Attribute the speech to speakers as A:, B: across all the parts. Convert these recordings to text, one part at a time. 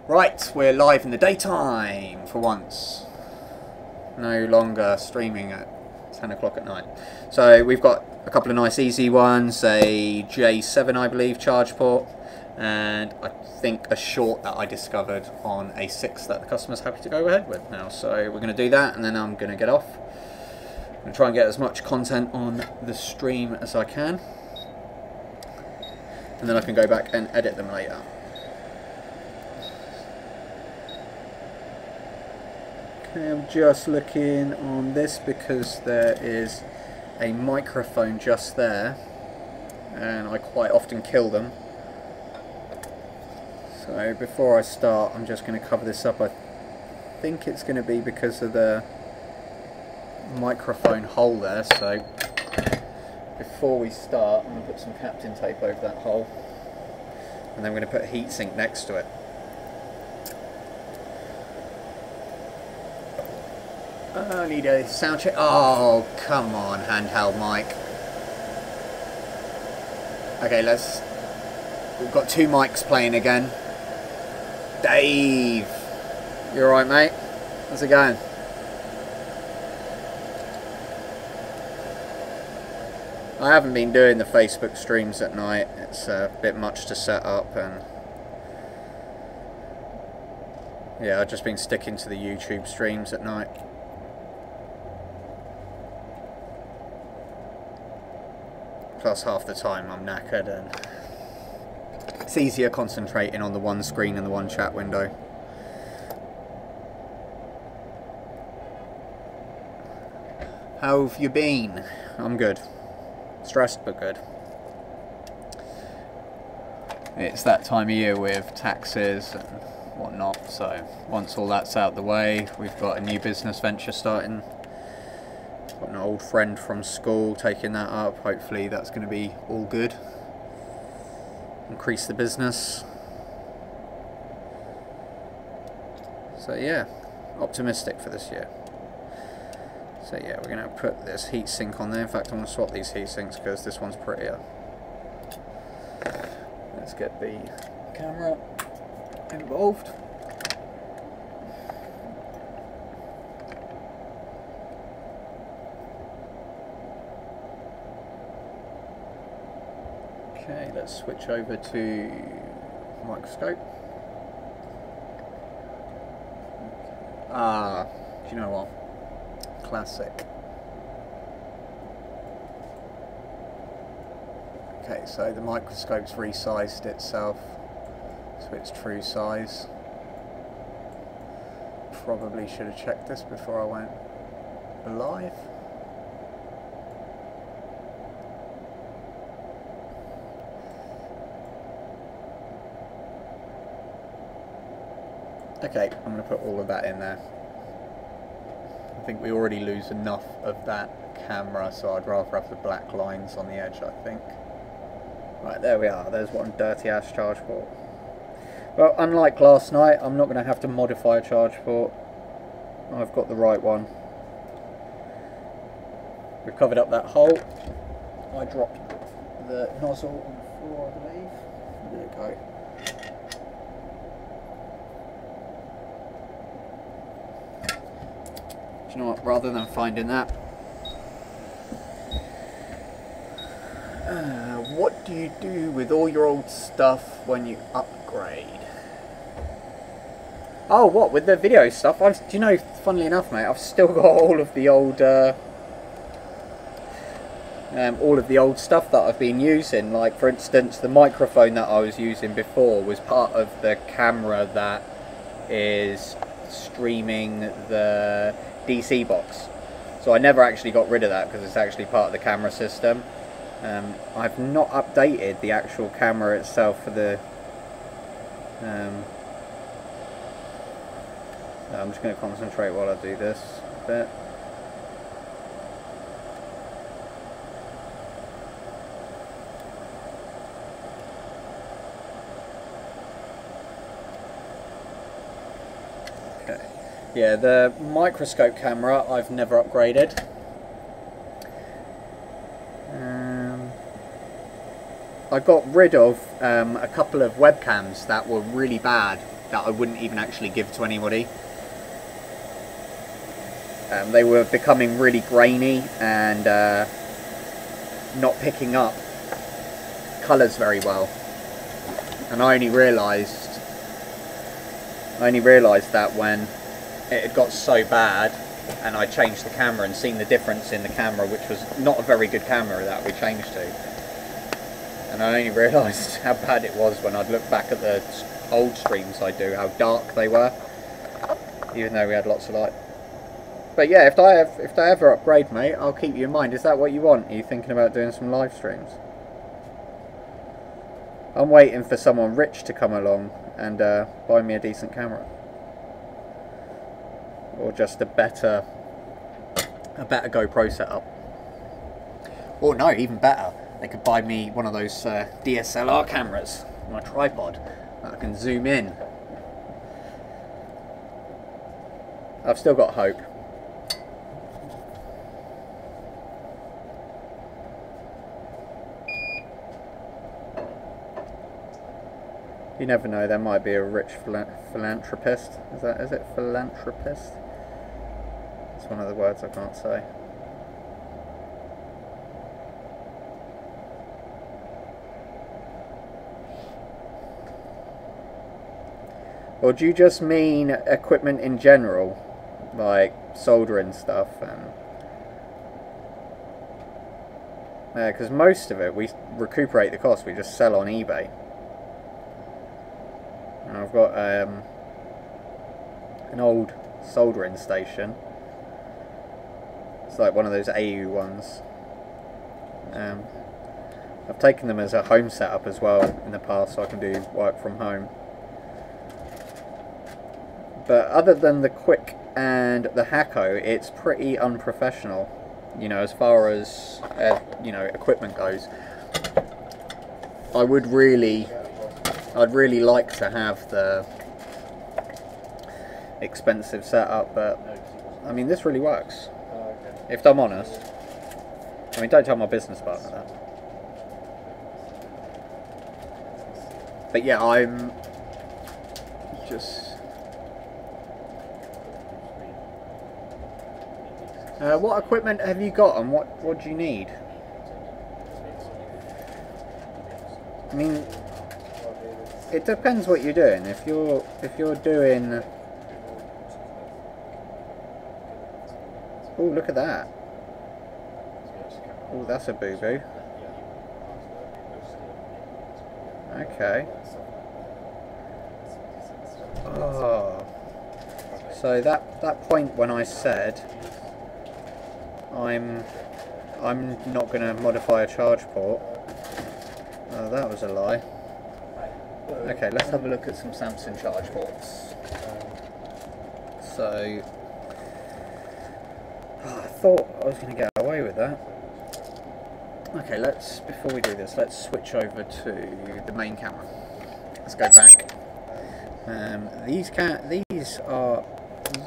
A: Right, we're live in the daytime for once. No longer streaming at 10 o'clock at night. So we've got a couple of nice easy ones, a J7 I believe charge port, and I think a short that I discovered on a 6 that the customer's happy to go ahead with now. So we're going to do that and then I'm going to get off. I'm going to try and get as much content on the stream as I can. And then I can go back and edit them later. Okay, I'm just looking on this because there is a microphone just there and I quite often kill them. So before I start, I'm just going to cover this up. I think it's going to be because of the microphone hole there. So before we start, I'm going to put some Captain tape over that hole and then we're going to put a heatsink next to it. I need a sound check. Oh, come on, handheld mic. Okay, we've got two mics playing again. Dave! You alright, mate? How's it going? I haven't been doing the Facebook streams at night. It's a bit much to set up, and yeah, I've just been sticking to the YouTube streams at night. Plus half the time I'm knackered and it's easier concentrating on the one screen and the one chat window. How have you been? I'm good. Stressed but good. It's that time of year with taxes and whatnot, so once all that's out of the way, we've got a new business venture starting. Got an old friend from school taking that up. Hopefully that's going to be all good. Increase the business. So yeah, optimistic for this year. So yeah, we're going to put this heatsink on there. In fact, I'm going to swap these heatsinks because this one's prettier. Let's get the camera involved. Okay, let's switch over to Microscope. Ah, do you know what? Classic. Okay, so the Microscope's resized itself to its true size. Probably should have checked this before I went live. Okay, I'm going to put all of that in there. I think we already lose enough of that camera, so I'd rather have the black lines on the edge, I think. Right, there we are. There's one dirty ass charge port. Well, unlike last night, I'm not going to have to modify a charge port. I've got the right one. We've covered up that hole. I dropped the nozzle on the floor, I believe. There we go. Do you know what, rather than finding that, what do you do with all your old stuff when you upgrade? Oh, what, with the video stuff? Do you know, funnily enough, mate, I've still got all of the old stuff that I've been using. Like, for instance, the microphone that I was using before was part of the camera that is streaming the DC box, so I never actually got rid of that because it's actually part of the camera system. I've not updated the actual camera itself for the I'm just going to concentrate while I do this a bit. Yeah, the Microscope camera I've never upgraded. I got rid of a couple of webcams that were really bad that I wouldn't even actually give to anybody. They were becoming really grainy and not picking up colours very well. And I only realised that when it had got so bad and I changed the camera and seen the difference in the camera, which was not a very good camera that we changed to. And I only realised how bad it was when I'd look back at the old streams I do, how dark they were, even though we had lots of light. But yeah, if I ever upgrade, mate, I'll keep you in mind. Is that what you want? Are you thinking about doing some live streams? I'm waiting for someone rich to come along and buy me a decent camera, or just a better GoPro setup. Or no, even better, they could buy me one of those DSLR cameras, my tripod, that I can zoom in. I've still got hope. You never know, there might be a rich philanthropist. Is it philanthropist? It's one of the words I can't say. Or do you just mean equipment in general? Like soldering stuff and... Yeah, because most of it, we recuperate the cost, we just sell on eBay. And I've got an old soldering station. It's like one of those AU ones. I've taken them as a home setup as well in the past, so I can do work from home. But other than the Quick and the Hacko, it's pretty unprofessional, you know, as far as you know, equipment goes. I'd really like to have the expensive setup, but I mean, this really works, if I'm honest. I mean, don't tell my business partner that. But yeah, I'm just... what equipment have you got, and what do you need? I mean, it depends what you're doing. If you're doing... Oh, look at that. Oh, that's a boo-boo. Okay. Oh. So that point when I said I'm not going to modify a charge port. Oh, that was a lie. Okay, let's have a look at some Samsung charge ports. So, I thought I was going to get away with that. Okay, before we do this, let's switch over to the main camera. Let's go back. These are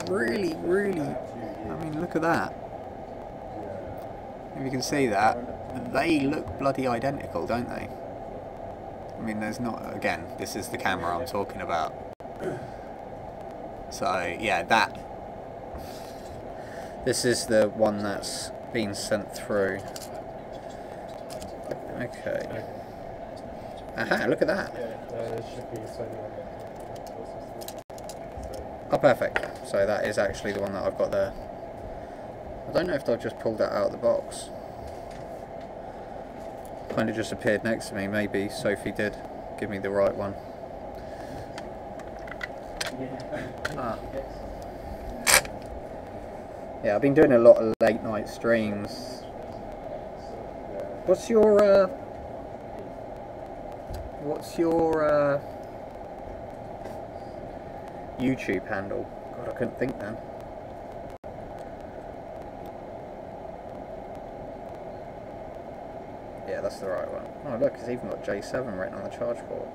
A: really, I mean, look at that. If you can see that, they look bloody identical, don't they? I mean, there's not, again, this is the camera I'm talking about. So, yeah, this is the one that's been sent through. Okay. Aha, look at that. Oh, perfect. So that is actually the one that I've got there. I don't know if they've just pulled that out of the box. Kind of just appeared next to me. Maybe Sophie did give me the right one. Ah. Yeah, I've been doing a lot of late night streams. What's your YouTube handle? God, I couldn't think then. Yeah, that's the right one. Oh look, it's even got J7 written on the charge port.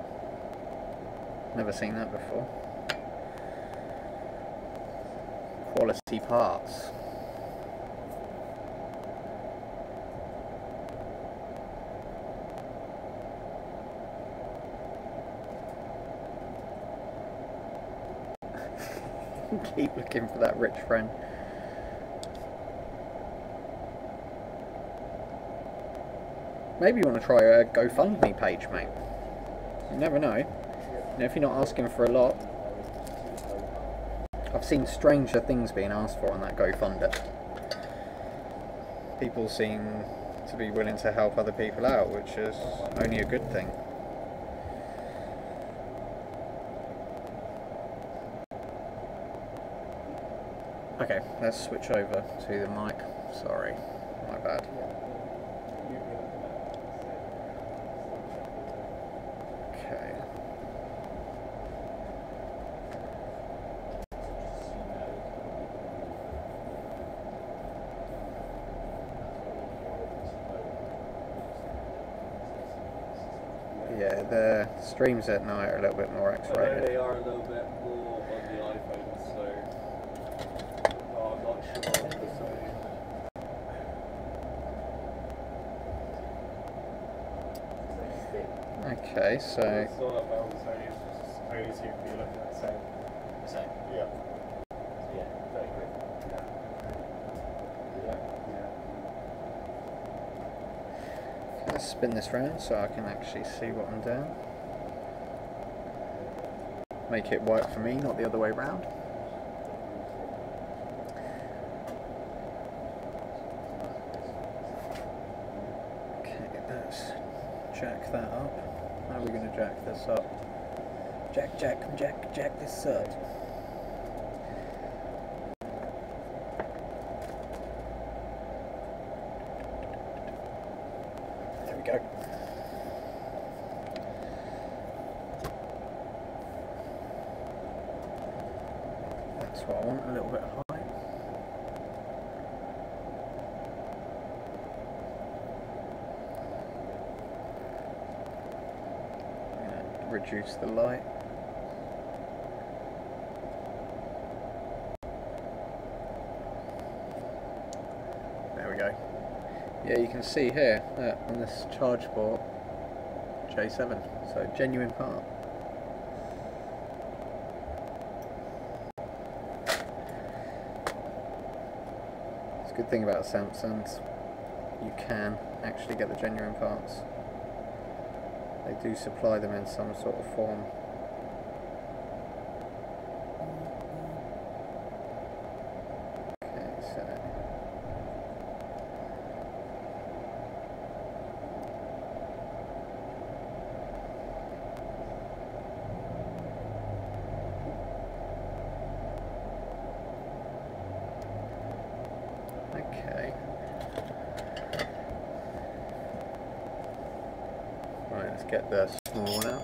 A: Never seen that before. Quality parts. Keep looking for that rich friend. Maybe you want to try a GoFundMe page, mate. You never know. You know, if you're not asking for a lot. I've seen stranger things being asked for on that GoFundMe. People seem to be willing to help other people out, which is only a good thing. Okay, let's switch over to the mic. Sorry, my bad. Okay. Yeah, the streams at night are a little bit more X-rated.
B: They are a little bit more on the iPhone, so I'm not sure on the Sony.
A: Okay, so
B: It's not about the Sony, it's just only seem to be looking at the same.
C: Same.
B: Yeah.
C: Yeah, very quick.
A: let's spin this round so I can actually see what I'm doing. Make it work for me, not the other way round. Okay, let's jack that up. How are we going to jack this up? Jack this up. There we go. That's what I want, a little bit high. And reduce the light. There we go. Yeah, you can see here that on this charge port, J7, so genuine part. It's a good thing about Samsungs, you can actually get the genuine parts. They do supply them in some sort of form. Okay, so okay. Right, let's get the small one out.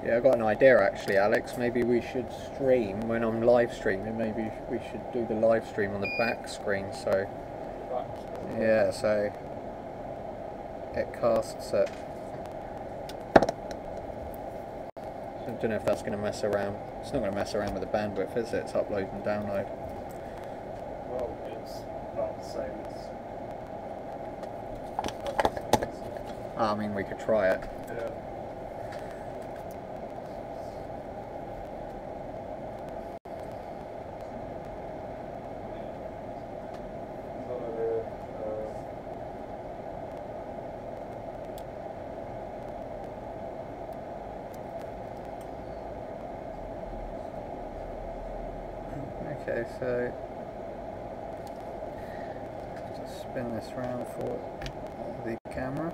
A: Yeah, I got an idea actually, Alex. Maybe we should stream when I'm live streaming. Maybe we should do the live stream on the back screen. So, yeah, so it casts it. I don't know if that's going to mess around. It's not going to mess around with the bandwidth, is it? It's upload and download.
B: Well, it's not the same as.
A: I mean, we could try it.
B: Yeah.
A: Okay, so just spin this round for the camera.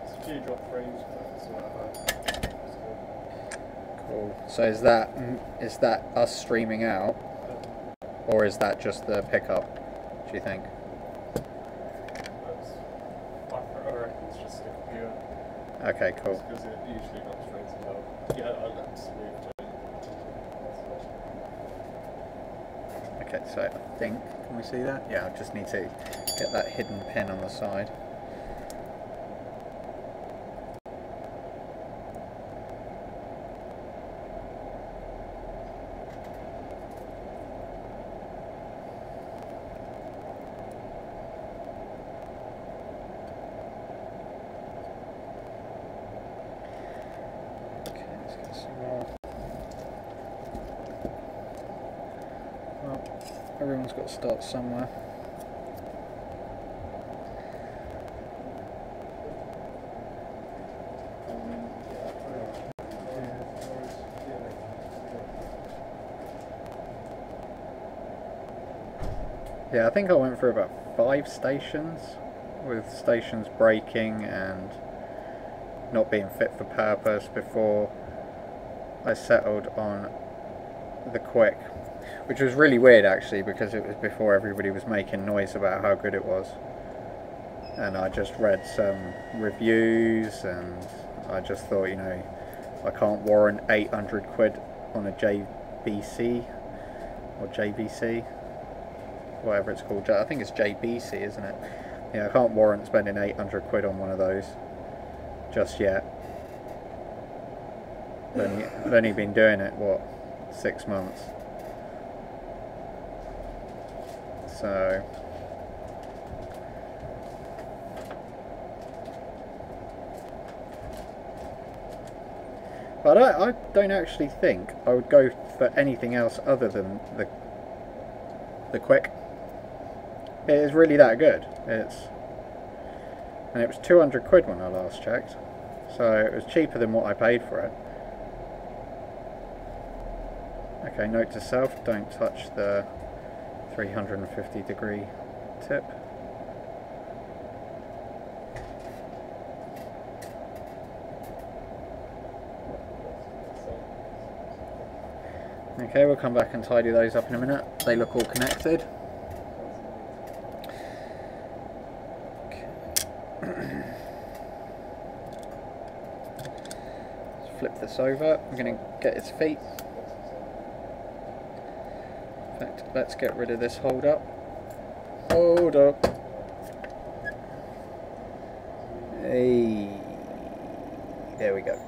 B: It's a few drop frames, but it's not bad.
A: Cool. So is that us streaming out, or is that just the pickup? Do you think?
B: I reckon it's just a computer.
A: Okay, cool.
B: Because it usually comes straight to hell. Yeah, I let smooth to.
A: Okay, so I think, can we see that? Yeah, I just need to get that hidden pin on the side. Everyone's got to start somewhere. Yeah, I think I went through about 5 stations, with stations breaking and not being fit for purpose before I settled on the quick, which was really weird actually, because it was before everybody was making noise about how good it was, and I just read some reviews and I just thought, you know, I can't warrant 800 quid on a JBC or JVC, whatever it's called. I think it's JBC, isn't it? Yeah, I can't warrant spending 800 quid on one of those just yet. I've only been doing it, what, 6 months. So but I don't actually think I would go for anything else other than the quick. It is really that good. And it was 200 quid when I last checked, so it was cheaper than what I paid for it. Okay, note to self, don't touch the 350-degree tip. Okay, we'll come back and tidy those up in a minute. They look all connected. Let's flip this over. I'm going to get its feet. In fact, let's get rid of this hold up. Hold up. Hey. There we go.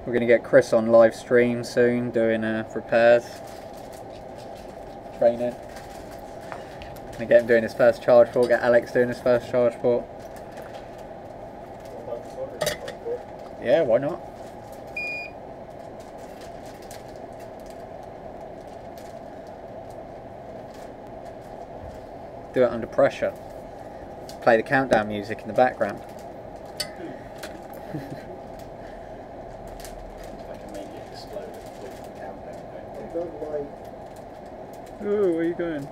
A: We're going to get Chris on live stream soon doing repairs, training. Going to get him doing his first charge port, get Alex doing his first charge port. Yeah, why not? Do it under pressure. Play the countdown music in the background. Oh, where are you going?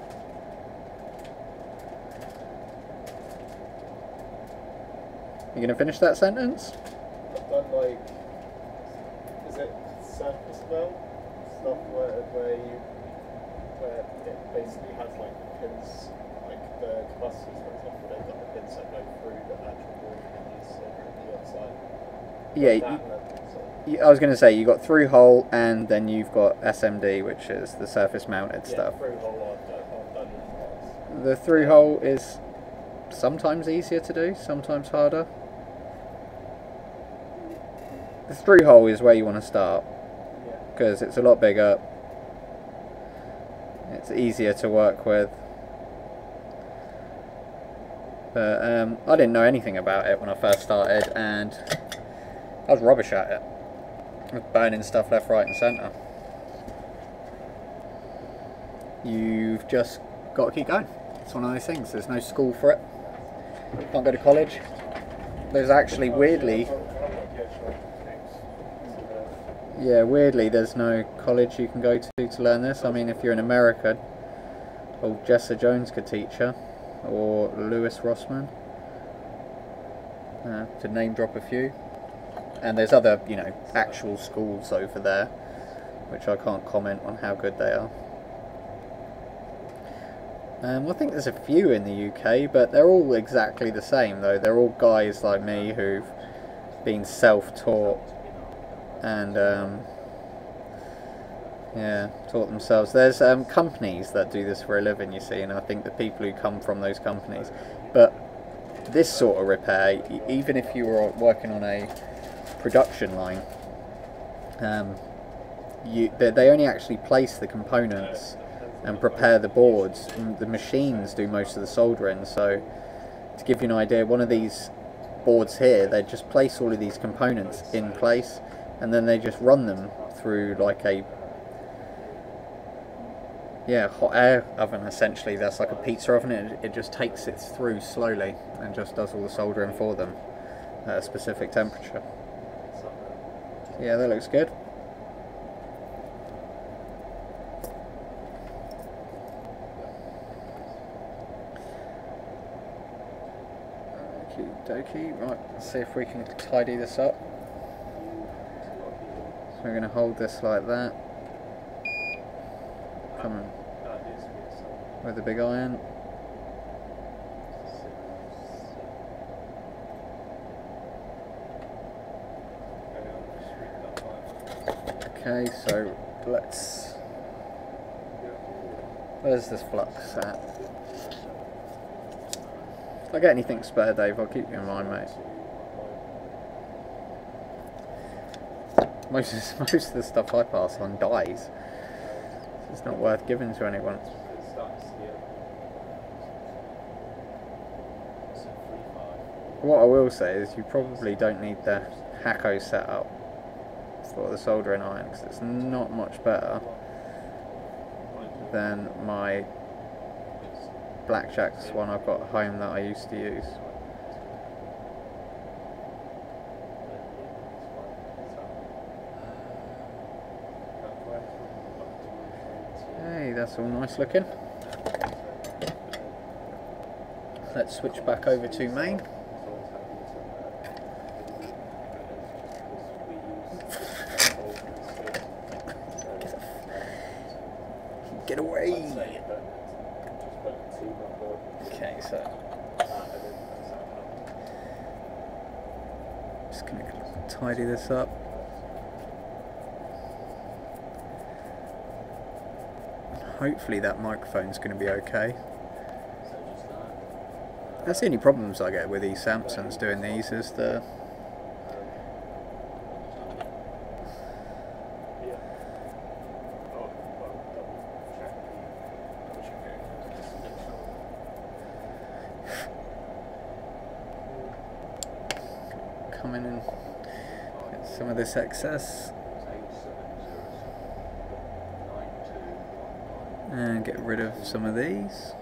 A: You gonna finish that sentence?
B: I've done like, is it surface mount stuff where it basically has like pins, like the capacitors for example, they've got the pins that go through the actual board and use the outside.
A: Yeah. I was going to say, you got through hole and then you've got SMD, which is the surface mounted stuff.
B: Through hole I've done in the past.
A: The through hole is sometimes easier to do, sometimes harder. The through hole is where you want to start, because it's a lot bigger, it's easier to work with. But I didn't know anything about it when I first started, and I was rubbish at it. Burning stuff left, right and centre. You've just got to keep going. It's one of those things. There's no school for it. Can't go to college. There's actually weirdly there's no college you can go to learn this. I mean, if you're in America, old Jessa Jones could teach you, or Lewis Rossman, to name drop a few. And there's other, you know, actual schools over there, which I can't comment on how good they are. I think there's a few in the UK, but they're all exactly the same though. They're all guys like me who've been self-taught and yeah, taught themselves. There's companies that do this for a living, you see, and I think the people who come from those companies. But this sort of repair, even if you were working on a production line, they only actually place the components and prepare the boards. The machines do most of the soldering. So to give you an idea, one of these boards here, they just place all of these components in place and then they just run them through like a yeah, hot air oven essentially. That's like a pizza oven. It just takes it through slowly and just does all the soldering for them at a specific temperature. Yeah, that looks good. Okie dokie. Right, let's see if we can tidy this up. So we're going to hold this like that. Come on. With the big iron. Okay, so let's... Where's this flux at? If I get anything spare, Dave, I'll keep you in mind, mate. Most of the stuff I pass on dies. It's not worth giving to anyone. What I will say is you probably don't need the Hacko setup for the soldering iron, because it's not much better than my Blackjack's one I've got at home that I used to use. Hey, that's all nice looking. Let's switch back over to main. Get away! Okay, so just gonna tidy this up. Hopefully that microphone's going to be okay. That's the only problems I get with these Samsungs doing these is the come in and get some of this excess and get rid of some of these.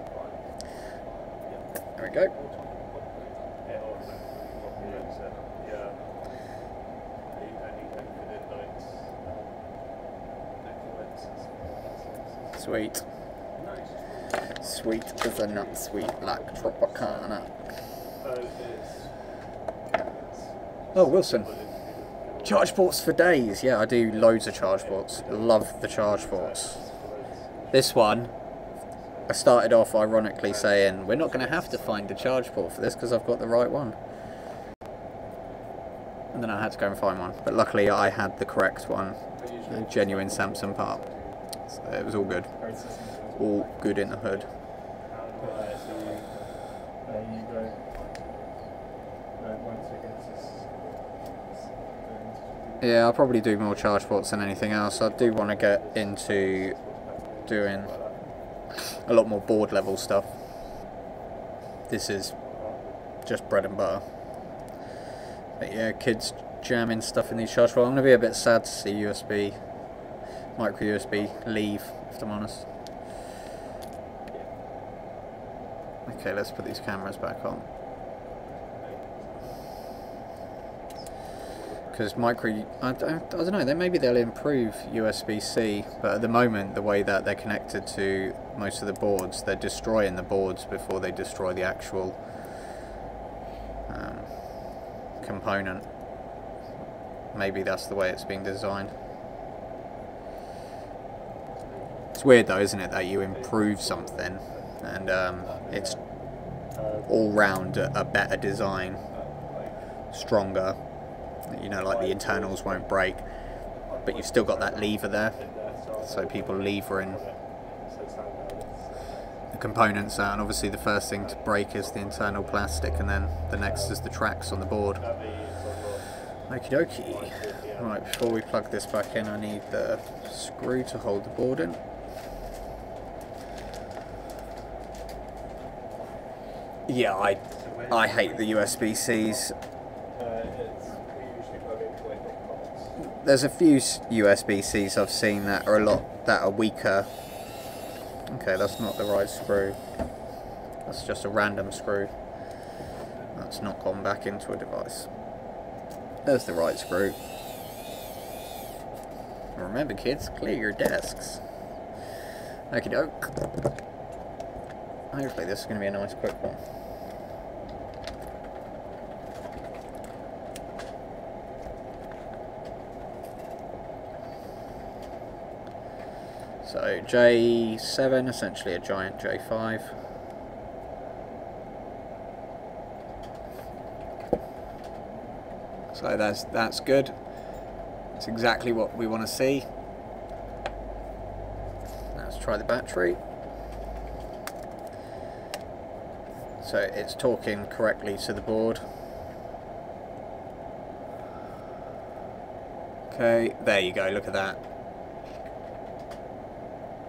A: There we go. Sweet. Sweet as a nut, sweet like Tropicana. Oh, Wilson. Charge ports for days. Yeah, I do loads of charge ports. Love the charge ports. This one, I started off ironically saying, we're not going to have to find a charge port for this because I've got the right one. And then I had to go and find one. But luckily I had the correct one, a genuine Samsung part. So it was all good. All good in the hood. Yeah, I'll probably do more charge ports than anything else. I do want to get into doing a lot more board level stuff. This is just bread and butter. But yeah, kids jamming stuff in these charge ports. I'm going to be a bit sad to see USB, micro USB leave, if I'm honest. Okay, let's put these cameras back on. Because I don't know, maybe they'll improve USB-C, but at the moment the way that they're connected to most of the boards, they're destroying the boards before they destroy the actual component. Maybe that's the way it's being designed. It's weird though, isn't it, that you improve something and it's all round a better design, stronger. You know, like the internals won't break, but you've still got that lever there, so people levering the components out, and obviously the first thing to break is the internal plastic, and then the next is the tracks on the board. Okie dokie. Right, before we plug this back in, I need the screw to hold the board in. Yeah, I hate the USB-Cs. There's a few USB-Cs I've seen that are weaker Okay, that's not the right screw. That's just a random screw. That's not gone back into a device. There's the right screw. Remember, kids, clear your desks. Okie doke. Hopefully this is going to be a nice quick one. So J7, essentially a giant J5. So that's good. That's exactly what we want to see. Let's try the battery. So it's talking correctly to the board. Okay, there you go, look at that.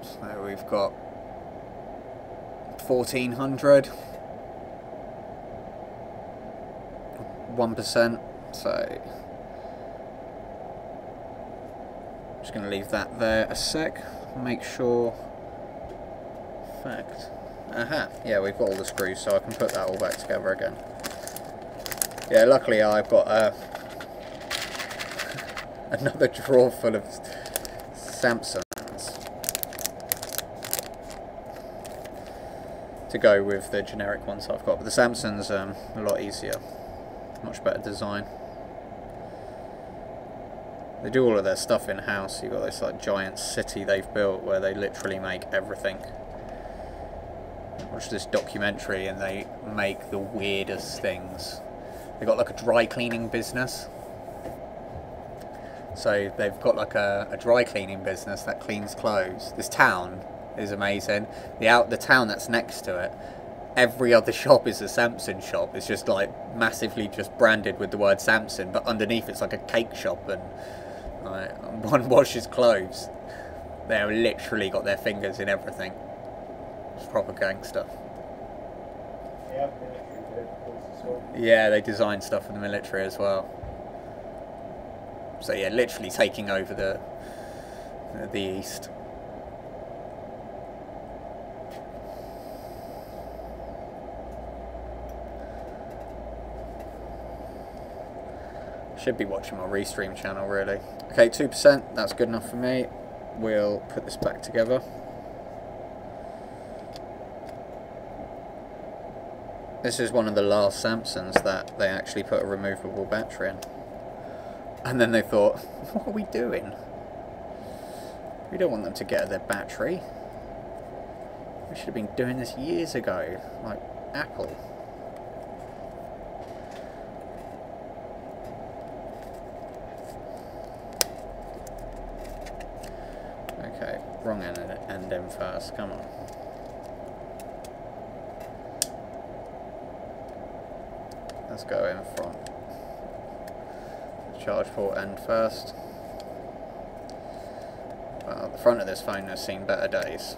A: So we've got 1400, 1%, so I'm just going to leave that there a sec, make sure, fact, aha, yeah, we've got all the screws, so I can put that all back together again. Yeah, luckily I've got another drawer full of Samsungs to go with the generic ones I've got, but the Samsung's a lot easier, much better design. They do all of their stuff in house. You've got this like giant city they've built where they literally make everything. Watch this documentary and they make the weirdest things. They've got like a dry cleaning business. So they've got like a dry cleaning business that cleans clothes. This town is amazing. The town that's next to it, every other shop is a Samsung shop. It's just like massively just branded with the word Samsung, but underneath it's like a cake shop and one washes clothes. They've literally got their fingers in everything. It's proper gangster.
B: Yeah, military vehicles as well.
A: Yeah, they design stuff for the military as well. So yeah, literally taking over the East. Should be watching my Restream channel really. Okay, 2%, that's good enough for me. We'll put this back together. This is one of the last Samsungs that they actually put a removable battery in. And then they thought, what are we doing? We don't want them to get their battery. We should have been doing this years ago, like Apple. Okay, wrong end in first, come on. Let's go in from the charge port end first. Well, the front of this phone has seen better days.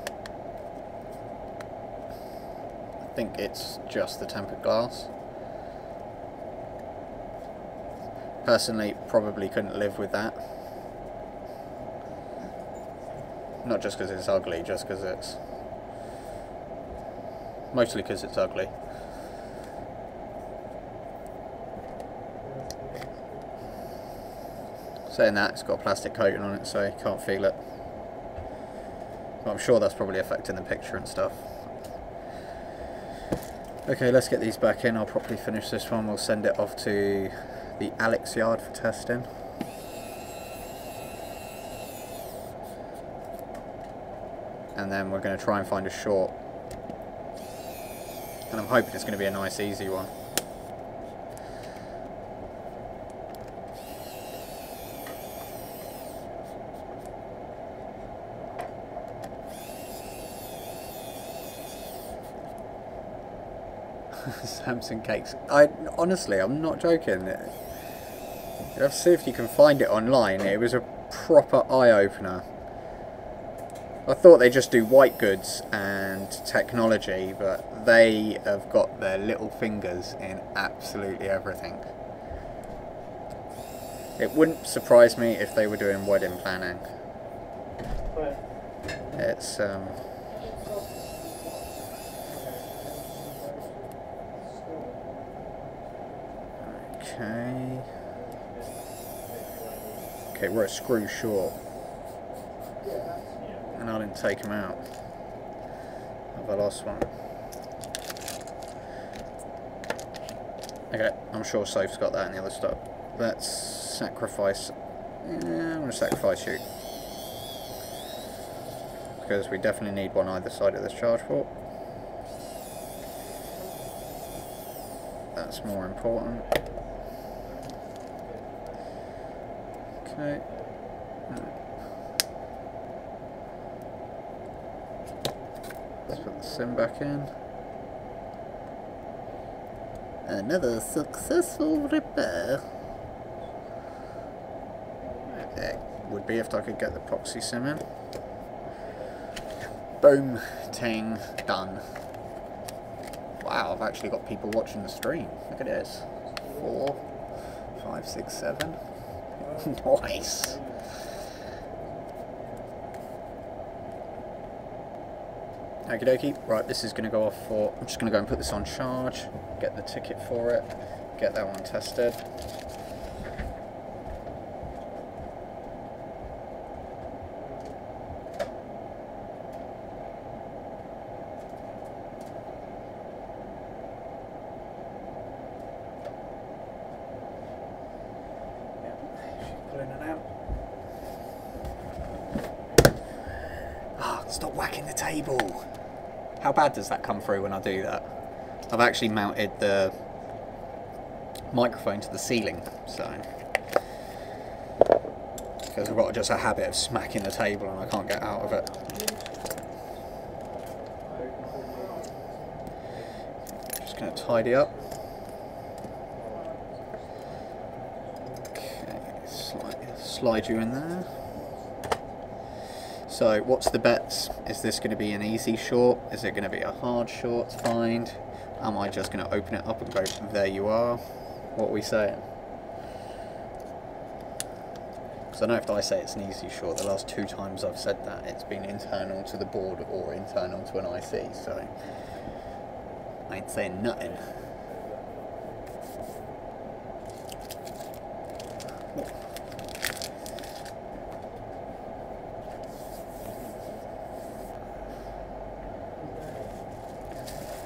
A: I think it's just the tempered glass. Personally, probably couldn't live with that. Not just because it's ugly, just because it's... mostly because it's ugly. Saying that, it's got a plastic coating on it, so you can't feel it. But I'm sure that's probably affecting the picture and stuff. Okay, let's get these back in. I'll properly finish this one. We'll send it off to the Alex yard for testing. And then we're going to try and find a short. And I'm hoping it's going to be a nice, easy one. Samsung cakes. Honestly, I'm not joking. You have to see if you can find it online. It was a proper eye-opener. I thought they just do white goods and technology, but they have got their little fingers in absolutely everything. It wouldn't surprise me if they were doing wedding planning.
B: Right.
A: It's Okay. Okay, we're a screw short. And I didn't take him out. Have I lost one? Okay, I'm sure Safe's got that in the other stuff. Let's sacrifice. Yeah, I'm going to sacrifice you. Because we definitely need one either side of this charge port. That's more important. Okay. Let's put the sim back in. Another successful repair. Okay, would be if I could get the proxy sim in. Boom, ting, done. Wow, I've actually got people watching the stream. Look at this. 4, 5, 6, 7. Nice. Okie dokie. Right, this is going to go off for... I'm just going to go and put this on charge. Get the ticket for it. Get that one tested. Stop whacking the table. How bad does that come through when I do that? I've actually mounted the microphone to the ceiling, so because I've got just a habit of smacking the table and I can't get out of it. Just going to tidy up. Okay, slide you in there. So what's the bets? Is this going to be an easy short? Is it going to be a hard short to find? Am I just going to open it up and go, there you are? What are we saying? Because I know if I say it's an easy short, the last 2 times I've said that, it's been internal to the board or internal to an IC, so I ain't saying nothing.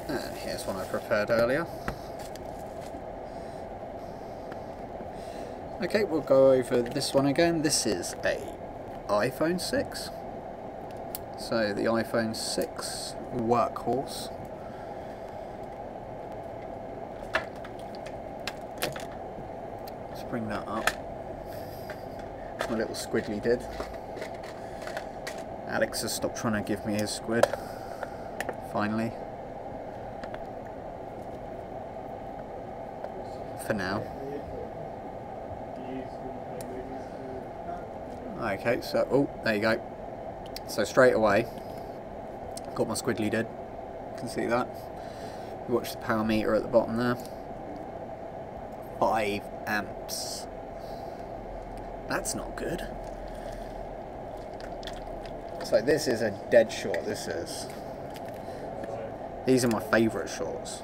A: And here's one I prepared earlier. Okay, we'll go over this one again. This is a iPhone 6. So the iPhone 6 workhorse. Let's bring that up. My little squiddly did. Alex has stopped trying to give me his squid. Finally. For now. Okay, so, oh, there you go. So straight away, got my squiddly did. You can see that. You watch the power meter at the bottom there. 5 amps. That's not good. So this is a dead short, this is. These are my favourite shorts.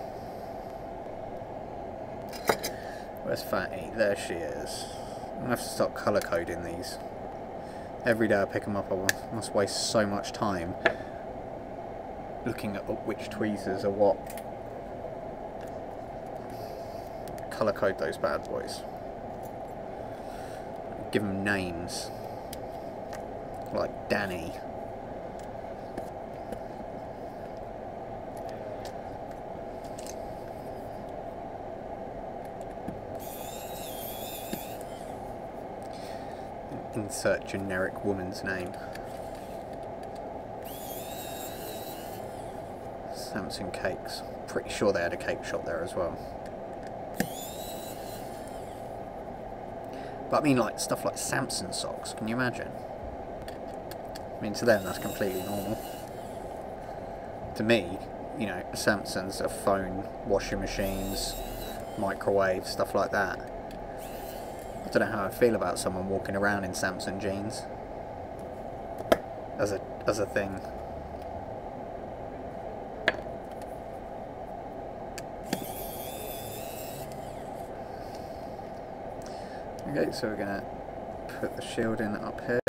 A: Where's Fatty? There she is. I'm going to have to start colour coding these. Every day I pick them up, I must waste so much time looking at which tweezers are what. Colour code those bad boys. Give them names. Like Danny. Insert generic woman's name. Samson Cakes. Pretty sure they had a cake shop there as well. But I mean, like, stuff like Samson socks, can you imagine? I mean, to them that's completely normal. To me, you know, Samsons are phone, washing machines, microwave, stuff like that. I don't know how I feel about someone walking around in Samson jeans as a thing. Okay, so we're going to put the shielding up here.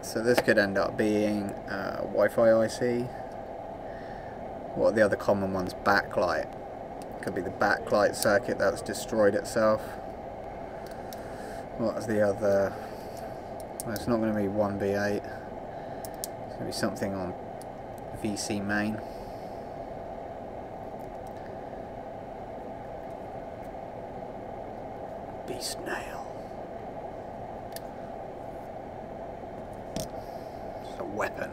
A: So this could end up being Wi-Fi IC. What are the other common ones? Backlight. Could be the backlight circuit that's destroyed itself. What is the other? Well, it's not going to be 1B8. It's going to be something on VC main. Beast nail. It's a weapon.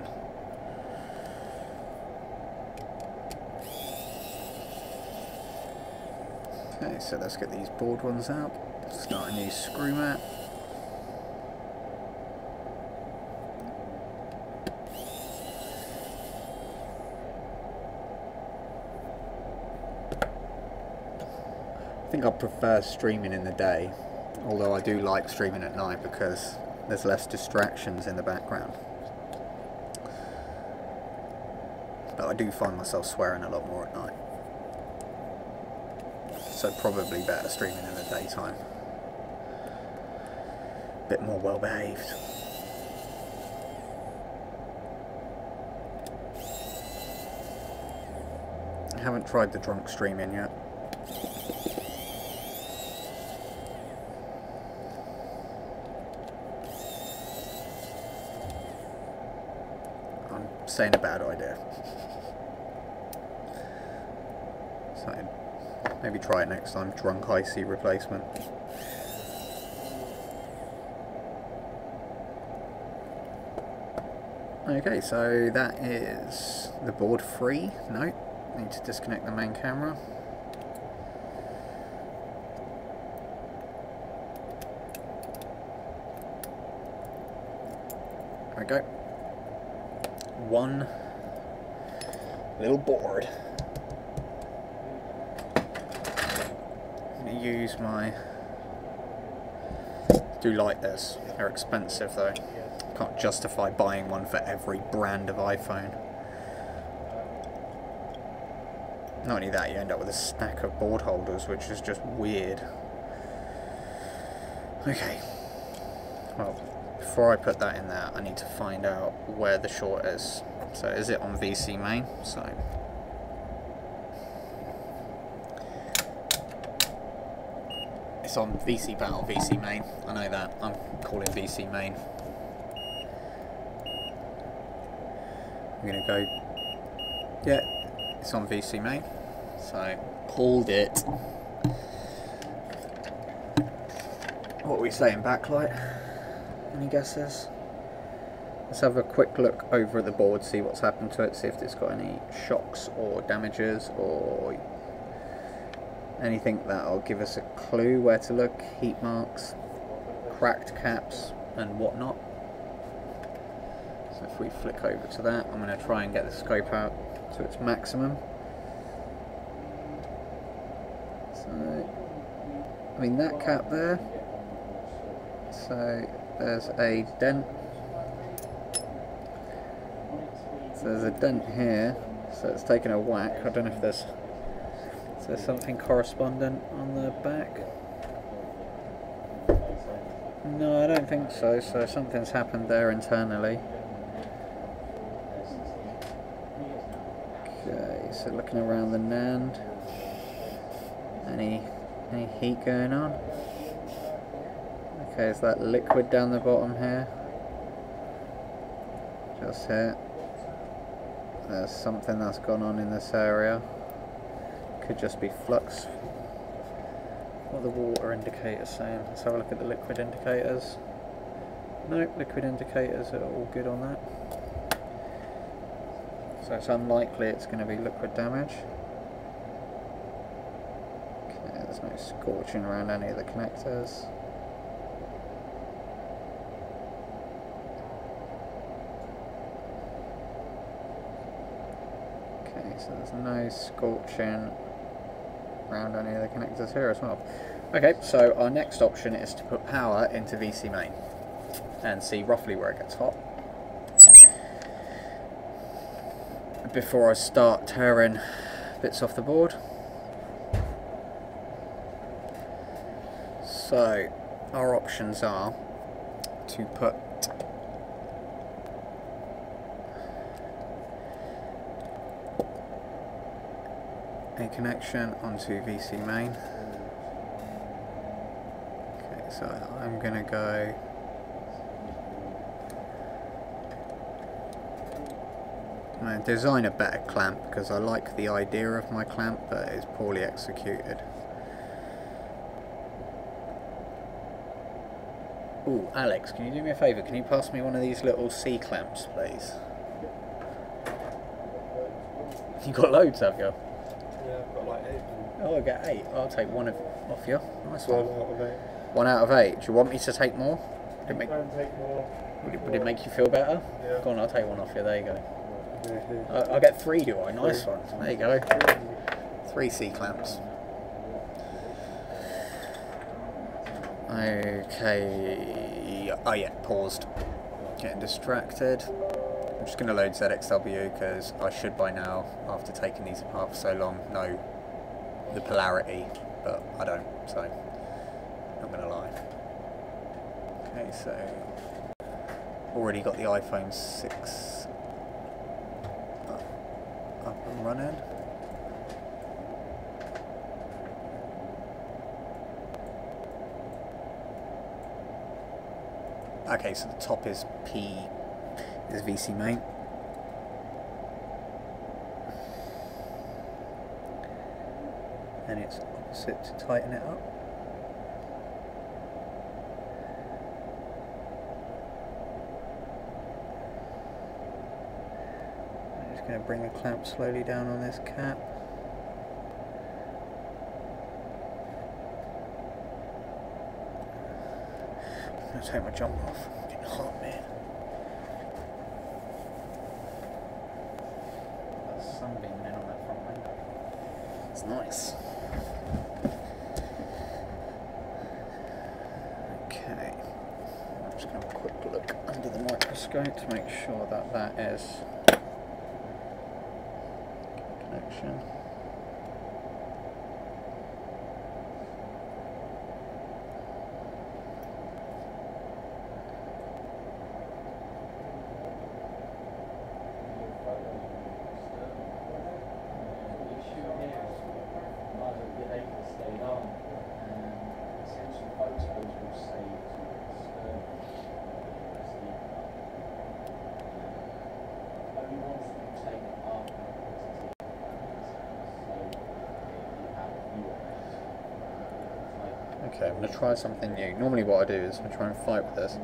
A: Okay, so let's get these board ones out. Start a new screw mat. I think I prefer streaming in the day, although I do like streaming at night because there's less distractions in the background. But I do find myself swearing a lot more at night. So probably better streaming in the daytime. Bit more well behaved. I haven't tried the drunk streaming yet. I'm saying a bad idea. So maybe try it next time. Drunk IC replacement. Okay, so that is the board free. No, need to disconnect the main camera. There we go. One little board. I'm going to use my... do like this. They're expensive though. Can't justify buying one for every brand of iPhone. Not only that, you end up with a stack of board holders, which is just weird. Okay. Well, before I put that in there, I need to find out where the short is. So is it on VC main? So it's on VC battle, VC main. I know that. I'm calling VC main. I'm gonna go. Yeah, it's on VC main. So called it. What are we saying? Backlight? Any guesses? Let's have a quick look over at the board, see what's happened to it, see if it's got any shocks or damages or anything that'll give us a clue where to look. Heat marks, cracked caps, and whatnot. So if we flick over to that, I'm going to try and get the scope out to its maximum. So, I mean that cap there, so there's a dent, so there's a dent here, so it's taken a whack. I don't know if there's, is there something correspondent on the back? No, I don't think so, so something's happened there internally. Okay, so looking around the NAND, any heat going on? Okay, is that liquid down the bottom here? Just here. There's something that's gone on in this area. Could just be flux. What are the water indicators saying? Let's have a look at the liquid indicators. Nope, liquid indicators are all good on that. So it's unlikely it's going to be liquid damage. Okay, there's no scorching around any of the connectors. Okay, so there's no scorching around any of the connectors here as well. Okay, so our next option is to put power into VC main and see roughly where it gets hot. before I start tearing bits off the board. So our options are to put a connection onto VC main. Okay, so I'm going to go design a better clamp because I like the idea of my clamp, but it's poorly executed. Ooh, Alex, can you do me a favour? Can you pass me one of these little C clamps, please? You got loads, have you?
B: Yeah, I've got like 8.
A: Oh, I get 8. I'll take one off you. Nice one.
B: 1 out of 8.
A: 1 out of 8. Do you want me to take more? Would it make,
B: Can take more.
A: would it make you feel better?
B: Yeah.
A: Go on, I'll take one off you. There you go.
B: Yeah.
A: I'll get 3, do I? Nice one. There you go. 3 C clamps. Okay. Oh yeah, paused. Getting distracted. I'm just going to load ZXW because I should by now, after taking these apart for so long, know the polarity, but I don't, so not going to lie. Okay, so already got the iPhone 6 up and running. Okay, so the top is VC main. And it's opposite to tighten it up. I'm just going to bring the clamp slowly down on this cap. I'm going to take my jump off. I'm getting hot, man. Got sunbeam in on that front window. It's nice. Okay. I'm just going to have a quick look under the microscope to make sure that that is connection. Okay, I'm going to try something new. Normally what I do is I try and fight with this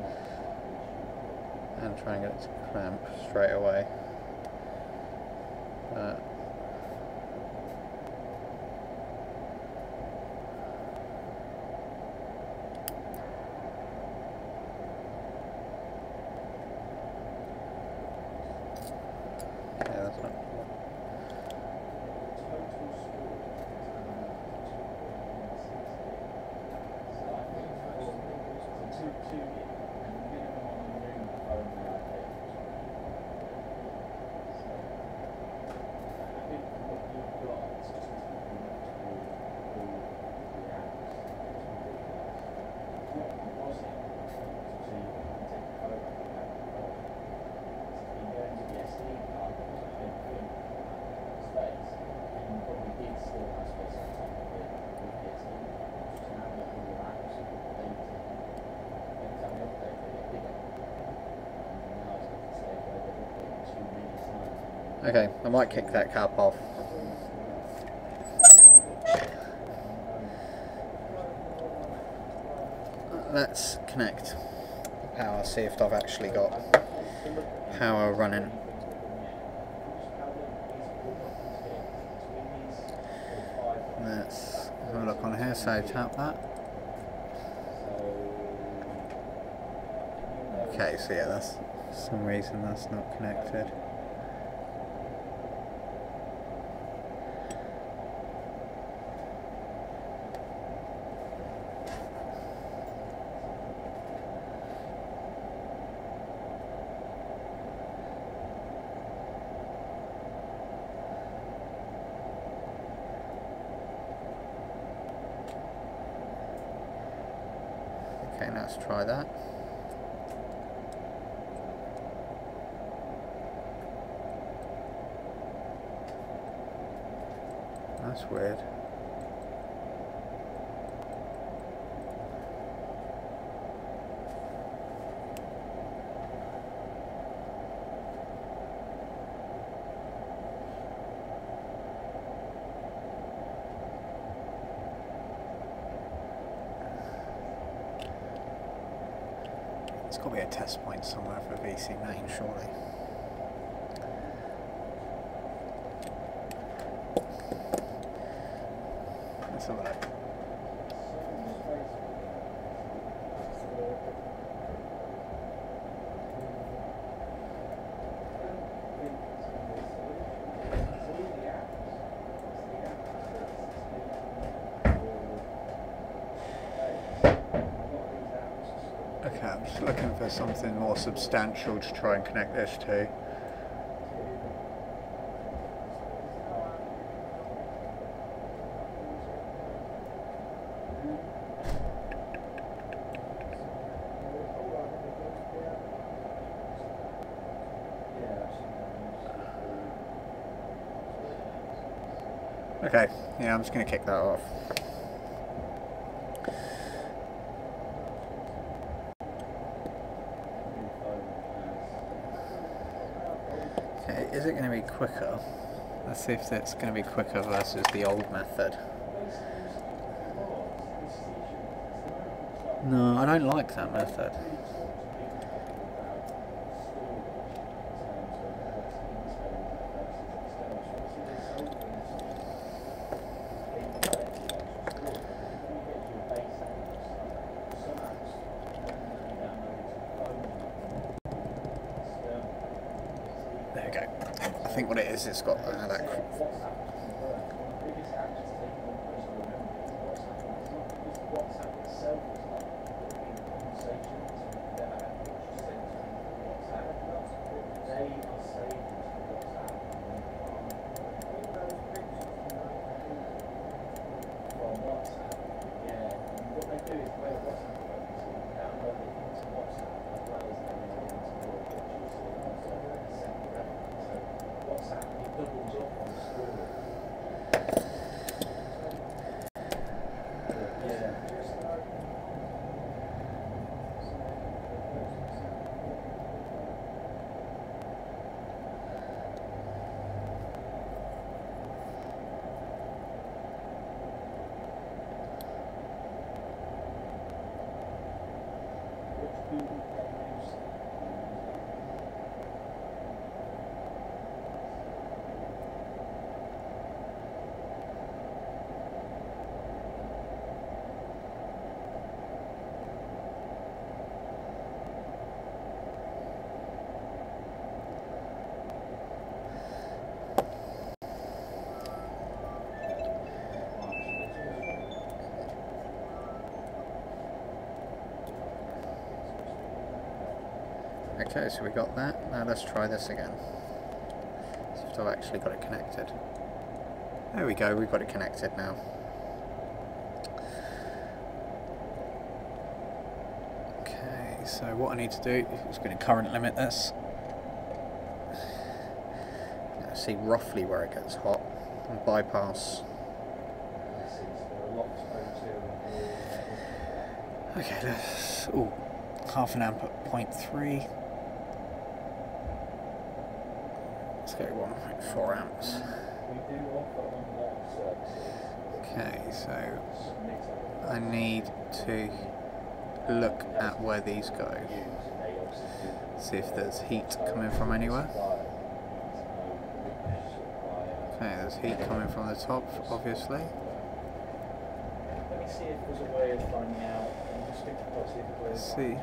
A: and try and get it to clamp straight away. Yeah, that's not. Okay, I might kick that cap off. Let's connect the power, see if I've actually got power running. Let's have a look on here, so tap that. Okay, so yeah, that's for some reason that's not connected. Okay, let's try that. That's weird. There's got to be a test point somewhere for VC main, surely. Let's have a look. Okay, I'm just looking for something more substantial to try and connect this to. Okay, yeah, I'm just going to kick that off. Okay, is it going to be quicker? Let's see if it's going to be quicker versus the old method. No, I don't like that method. There we go. I think what it is, it's got that. Okay, so we got that. Now let's try this again. See if I've actually got it connected. There we go, we've got it connected now. Okay, so what I need to do is going to current limit this. Let's see roughly where it gets hot and bypass. Okay, let's. Ooh, half an amp at 0.3. Let's go 1.4 amps. Okay, so I need to look at where these go. See if there's heat coming from anywhere. Okay, there's heat coming from the top, obviously.
C: Let me see if there's a way of finding out. I'm just thinking possibly
A: Let's see.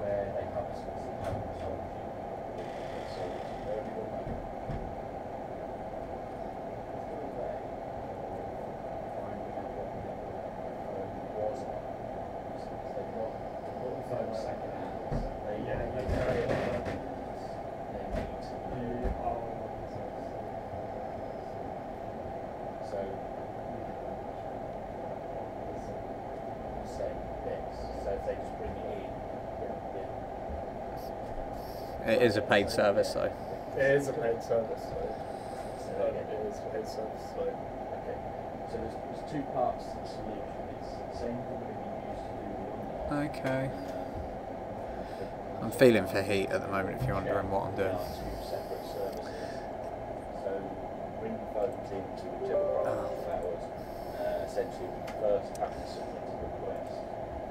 C: where they have a specific So if they just bring it in.
A: It is a paid service though.
B: It is a paid service, so it is a paid service, so
C: Okay. So there's two parts to the solution. It's the same thing that we used to do with
A: Okay. I'm feeling for heat at the moment if you're wondering what I'm doing.
C: two separate services. So bring the phones into whichever branch of ours. Essentially, we first have to submit a request.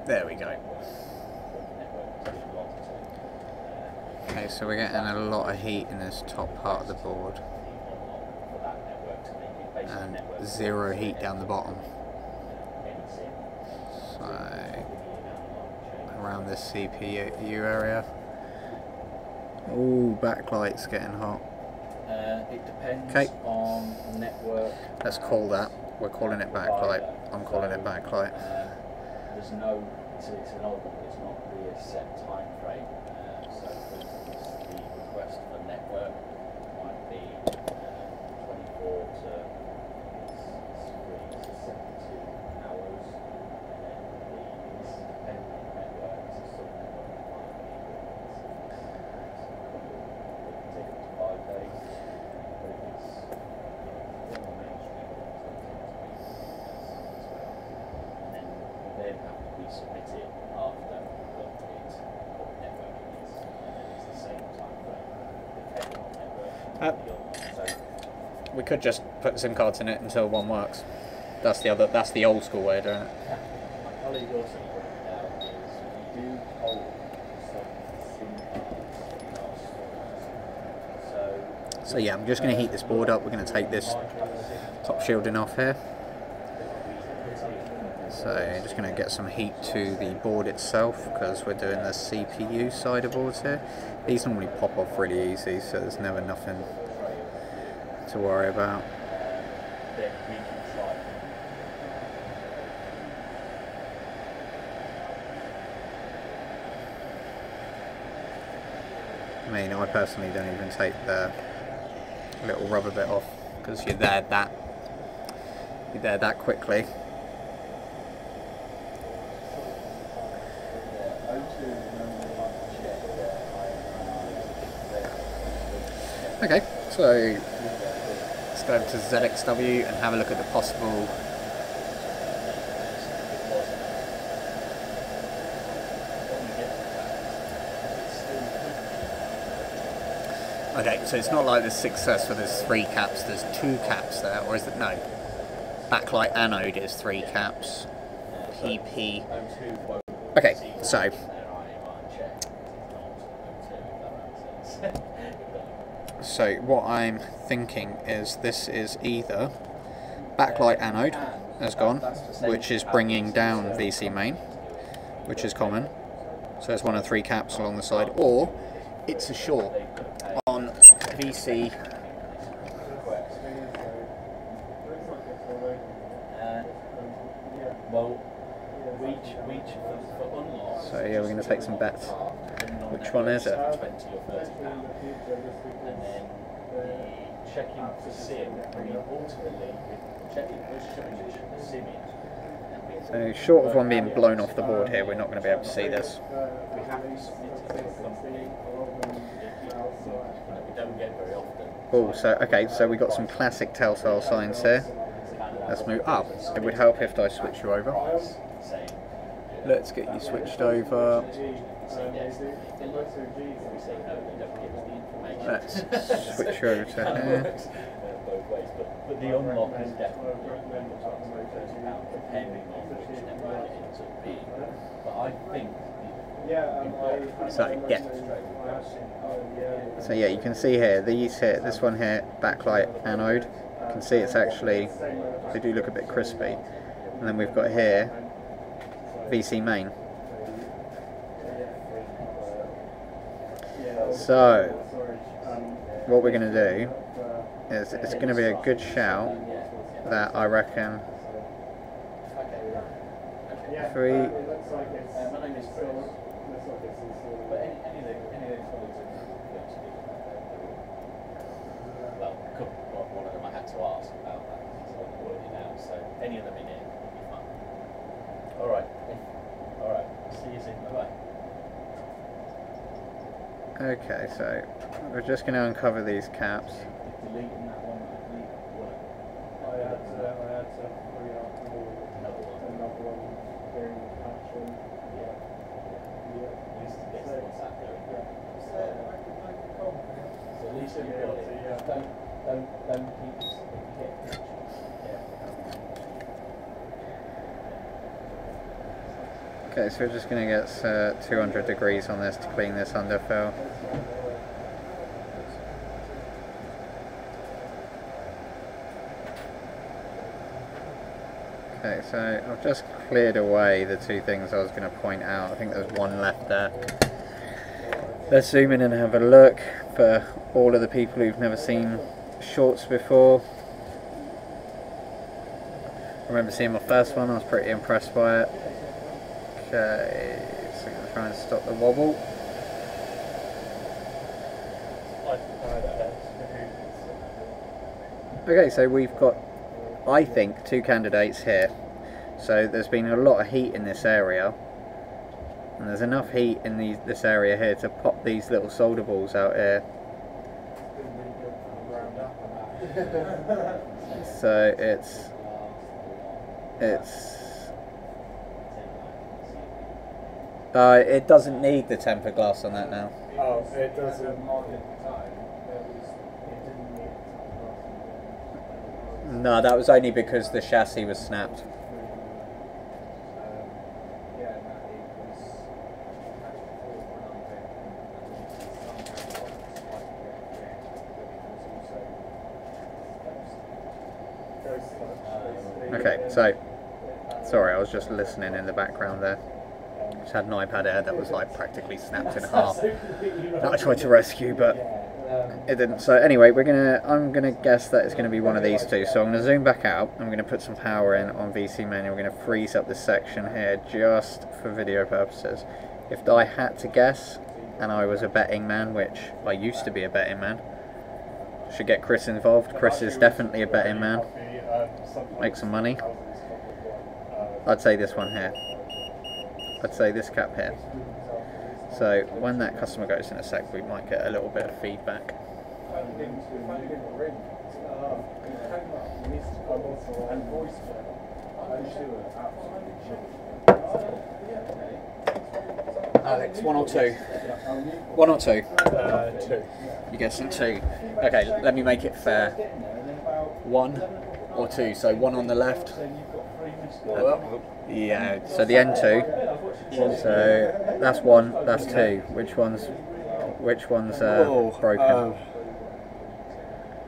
A: There we go.
C: When the network is being logged to.
A: Okay, so we're getting a lot of heat in this top part of the board
C: For that network to make it basically
A: and
C: network.
A: zero heat down the bottom.
C: Anything.
A: So around this CPU area. Ooh, backlight's getting hot.
C: It depends
A: 'Kay.
C: on the network.
A: Let's call that. We're calling it backlight. I'm calling it backlight.
C: There's no, it's an old one, it's not really a set time frame. So for instance, the request for network might be 24 to 72 hours, and then the independent network is a sort of network that might be it can take up to 5 days. But if it's on the mainstream, and then have to be submitted after what network it is, and then it's the same time frame depending on network. So
A: We could just put SIM cards in it until one works. That's the old school way of doing it.
C: my colleague also pointed out is we do hold some SIM cards in our stores.
A: So yeah, I'm just going to heat this board up. We're going to take this top shielding off here. So just going to get some heat to the board itself because we're doing the CPU side of boards here. These normally pop off really easy, so there's never nothing to worry about.
C: Then we can try.
A: I mean, I personally don't even take the little rubber bit off because you're there that quickly. Okay, so let's go over to ZXW and have a look at the possible. Okay, so it's not like there's success where there's 3 caps, there's 2 caps there, or is it? No. Backlight anode is 3 caps. PP. Okay, so what I'm thinking is this is either backlight anode has gone, which is bringing down VC main, which is common. So it's one of 3 caps along the side, or it's a short on VC. So yeah, we're going to take some bets. Which one is it?
C: £20 or £30, and then checking for SIM. I mean, ultimately, checking for SIM in.
A: So short of one being blown off the board here, we're not going to be able to see this.
C: We have to submit it to a company. We don't get very often.
A: Oh, so okay, so we got some classic telltale signs here. Let's move up. It would help if I switch you over. Let's get you switched over. Let's switch you over to here.
C: But the unlock is definitely depending on which network it ends up being. But I think
A: So yeah, you can see here, these here, this one here, backlight anode. You can see it's actually, they do look a bit crispy. And then we've got here, VC main. So, what we're going to do is, it's going to be a good shout that I reckon 3.
C: my name is Chris. But any of the colleagues well, one of them I had to ask about that because he's not working out. So any of them in here will be fine. Alright. See you
A: Okay, so we're just going to uncover these caps.
C: Deleting that one,
B: I had to free up another one during the action. Yeah.
C: at least it gets the WhatsApp going. So at least you've got it. Don't keep if you get pictures.
A: Okay, so we're just going to get 200 degrees on this to clean this underfill. Okay, so I've just cleared away the two things I was going to point out. I think there's one left there. Let's zoom in and have a look for all of the people who've never seen shorts before. I remember seeing my first one, I was pretty impressed by it. Okay, so I'm going to try and stop the wobble. Okay, so we've got, I think, two candidates here. So there's been a lot of heat in this area, and there's enough heat in this area here to pop these little solder balls out here. So it doesn't need the tempered glass on that now.
B: Oh, it doesn't.
A: No, that was only because the chassis was snapped. Okay, so sorry, I was just listening in the background there. Just had an iPad Air that was like practically snapped in half. That I tried to rescue, but it didn't. So anyway, I'm gonna guess that it's gonna be one of these two. So I'm gonna zoom back out. I'm gonna put some power in on VC manual. We're gonna freeze up this section here just for video purposes. If I had to guess, and I was a betting man, which I used to be a betting man, should get Chris involved. Chris is definitely a betting man. Make some money. I'd say this one here. I'd say this cap here. So when that customer goes in a sec, we might get a little bit of feedback. Alex, one or two? One or two?
B: Two.
A: You guessing two? Okay, let me make it fair. One or two, so one on the left. Yeah, so the N2. So that's one, that's two. Which one's broken?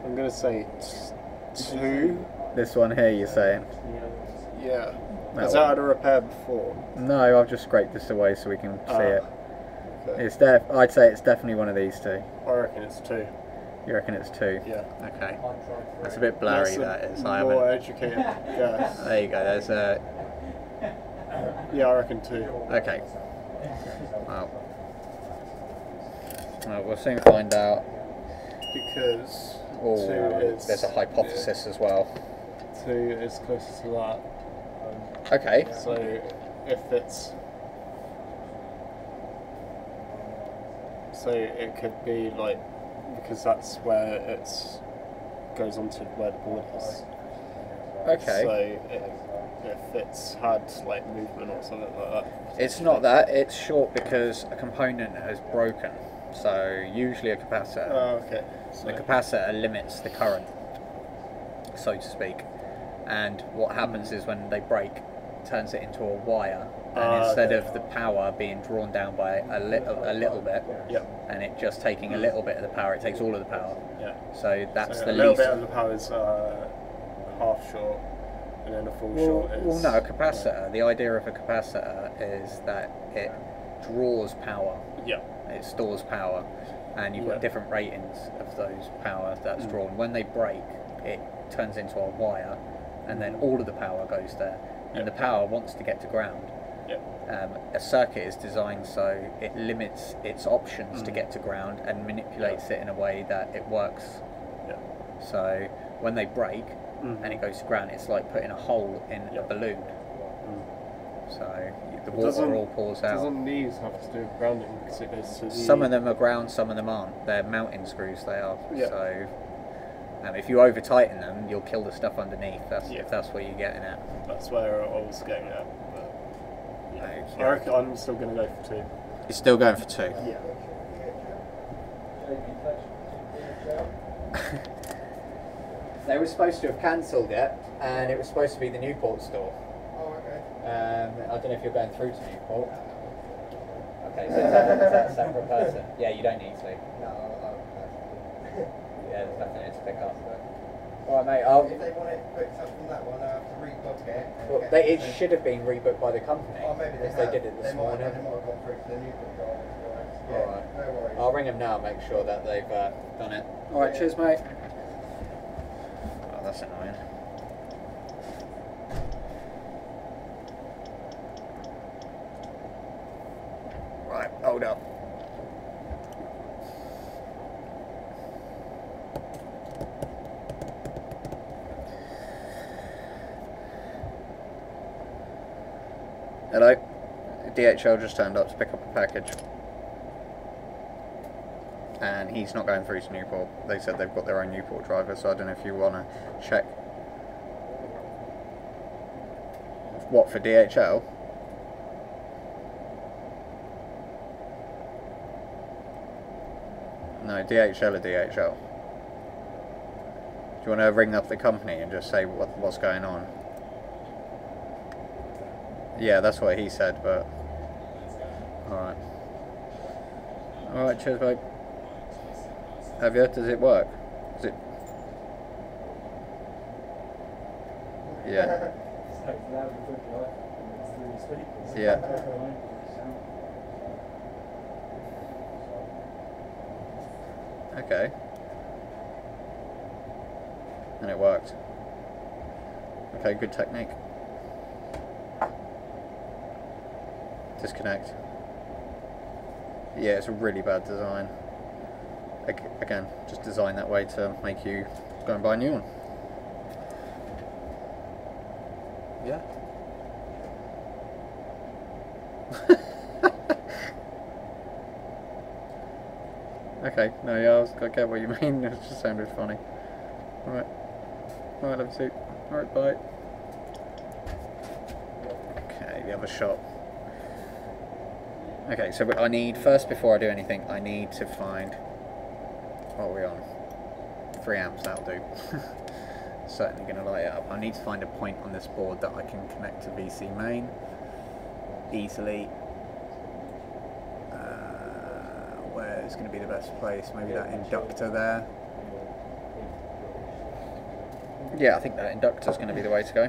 B: I'm gonna say two.
A: This one here, you're saying?
B: Yeah.
A: That
B: Has that
A: one.
B: had a repair before?
A: No, I've just scraped this away so we can see it.
B: Okay.
A: It's I'd say it's definitely one of these two.
B: I reckon it's two.
A: You reckon it's two?
B: Yeah.
A: Okay. That's a bit blurry, that is. I
B: More
A: haven't.
B: educated guess.
A: There you go. There's a.
B: Yeah, I reckon two.
A: Okay. Well, we'll soon find out.
B: Because
A: Oh,
B: two is.
A: there's a hypothesis as well.
B: Two is closer to that.
A: Okay.
B: So if it's. So it could be like. Because that's where it's. Goes on to where the board is.
A: Okay.
B: So if it's had like movement or something like that.
A: It's not that. It's short because a component has broken. So usually a capacitor.
B: Oh, okay. So
A: The capacitor limits the current, so to speak. And what happens is when they break, it turns it into a wire. And instead
B: okay.
A: of the power being drawn down by a little bit,
B: Yep.
A: and it just taking a little bit of the power, it takes all of the power.
B: Yeah.
A: So that's
B: So
A: the
B: a little
A: least.
B: bit of the power is half short, and then a full short is.
A: Well, no, a capacitor. The idea of a capacitor is that it draws power.
B: Yeah.
A: It stores power, and you've got
B: Yeah.
A: different ratings of those power that's drawn. When they break, it turns into a wire, and then all of the power goes there, and the power wants to get to ground.
B: Yeah.
A: A circuit is designed so it limits its options to get to ground and manipulates it in a way that it works.
B: Yeah.
A: So when they break and it goes to ground, it's like putting a hole in a balloon. So the water all pours out.
B: Doesn't these have to do with grounding because it goes to the...
A: Some of them are ground, some of them aren't. They're mounting screws, they are.
B: Yeah.
A: So, if you over tighten them, you'll kill the stuff underneath. If that's what you're getting at.
B: That's where I was getting at. But
A: Yeah.
B: I reckon I'm still going to go for 2.
A: You're still going for 2.
B: Yeah.
A: They were supposed to have cancelled it, and it was supposed to be the Newport store.
D: Oh, okay.
A: I don't know if you're going through to Newport. Okay, so is that a separate person? Yeah, you don't need to.
D: No,
A: Yeah, there's nothing there to pick up. Alright, mate, I'll...
D: if they want it booked up from that one, I have to rebook it.
A: Well, it should have been rebooked by the company.
D: Oh, maybe they
A: if
D: have.
A: they did it this morning.
D: They might have gone through to the new guys. Yeah,
A: Alright.
D: no worries.
A: I'll ring them now and make sure that they've done it. Alright, cheers, mate. Oh, that's annoying. Right, hold up. Hello? DHL just turned up to pick up a package. And he's not going through to Newport. They said they've got their own Newport driver, so I don't know if you want to check. What, for DHL? No, DHL or DHL. Do you want to ring up the company and just say what's going on? Yeah, that's what he said, but... Alright. Alright, cheers, babe. Have you? Does it work? Is it... Yeah. Yeah. Okay. And it worked. Okay, good technique. Disconnect. Yeah, it's a really bad design. Again, just design that way to make you go and buy a new one. Yeah. Okay, no, yeah, I get what you mean. It just sounded funny. Alright. Alright, love you too. Alright, bye. Okay, the other shop. Okay, so I need, first before I do anything, I need to find, what are we on? 3 amps, that'll do. Certainly going to light it up. I need to find a point on this board that I can connect to VC main easily. Where is going to be the best place? Maybe that inductor there. Yeah, I think that inductor is going to be the way to go.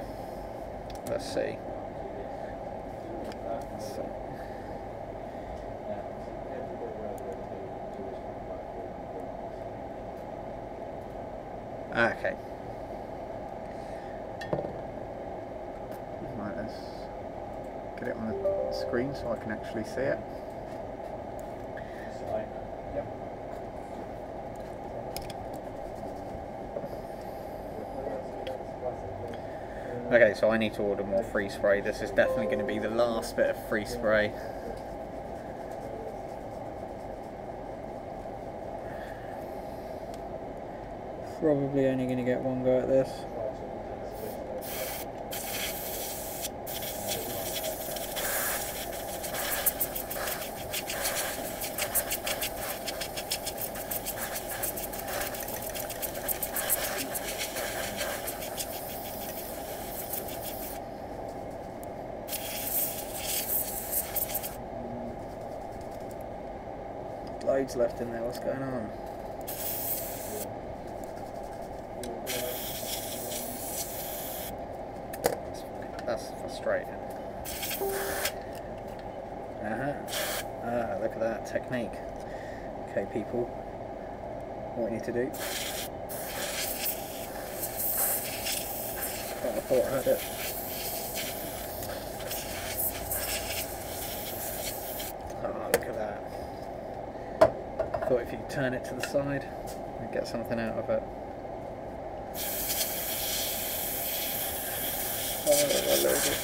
A: Let's see. Okay. Right, let's get it on the screen so I can actually see it. Okay, so I need to order more free spray. This is definitely going to be the last bit of free spray. Probably only going to get one go at this. Loads left in there, what's going on? That's frustrating. Look at that technique. Okay, people, what we need to do. Oh, I thought I heard it. Oh, look at that. I thought if you turn it to the side, you'd get something out of it. Oh, I love it.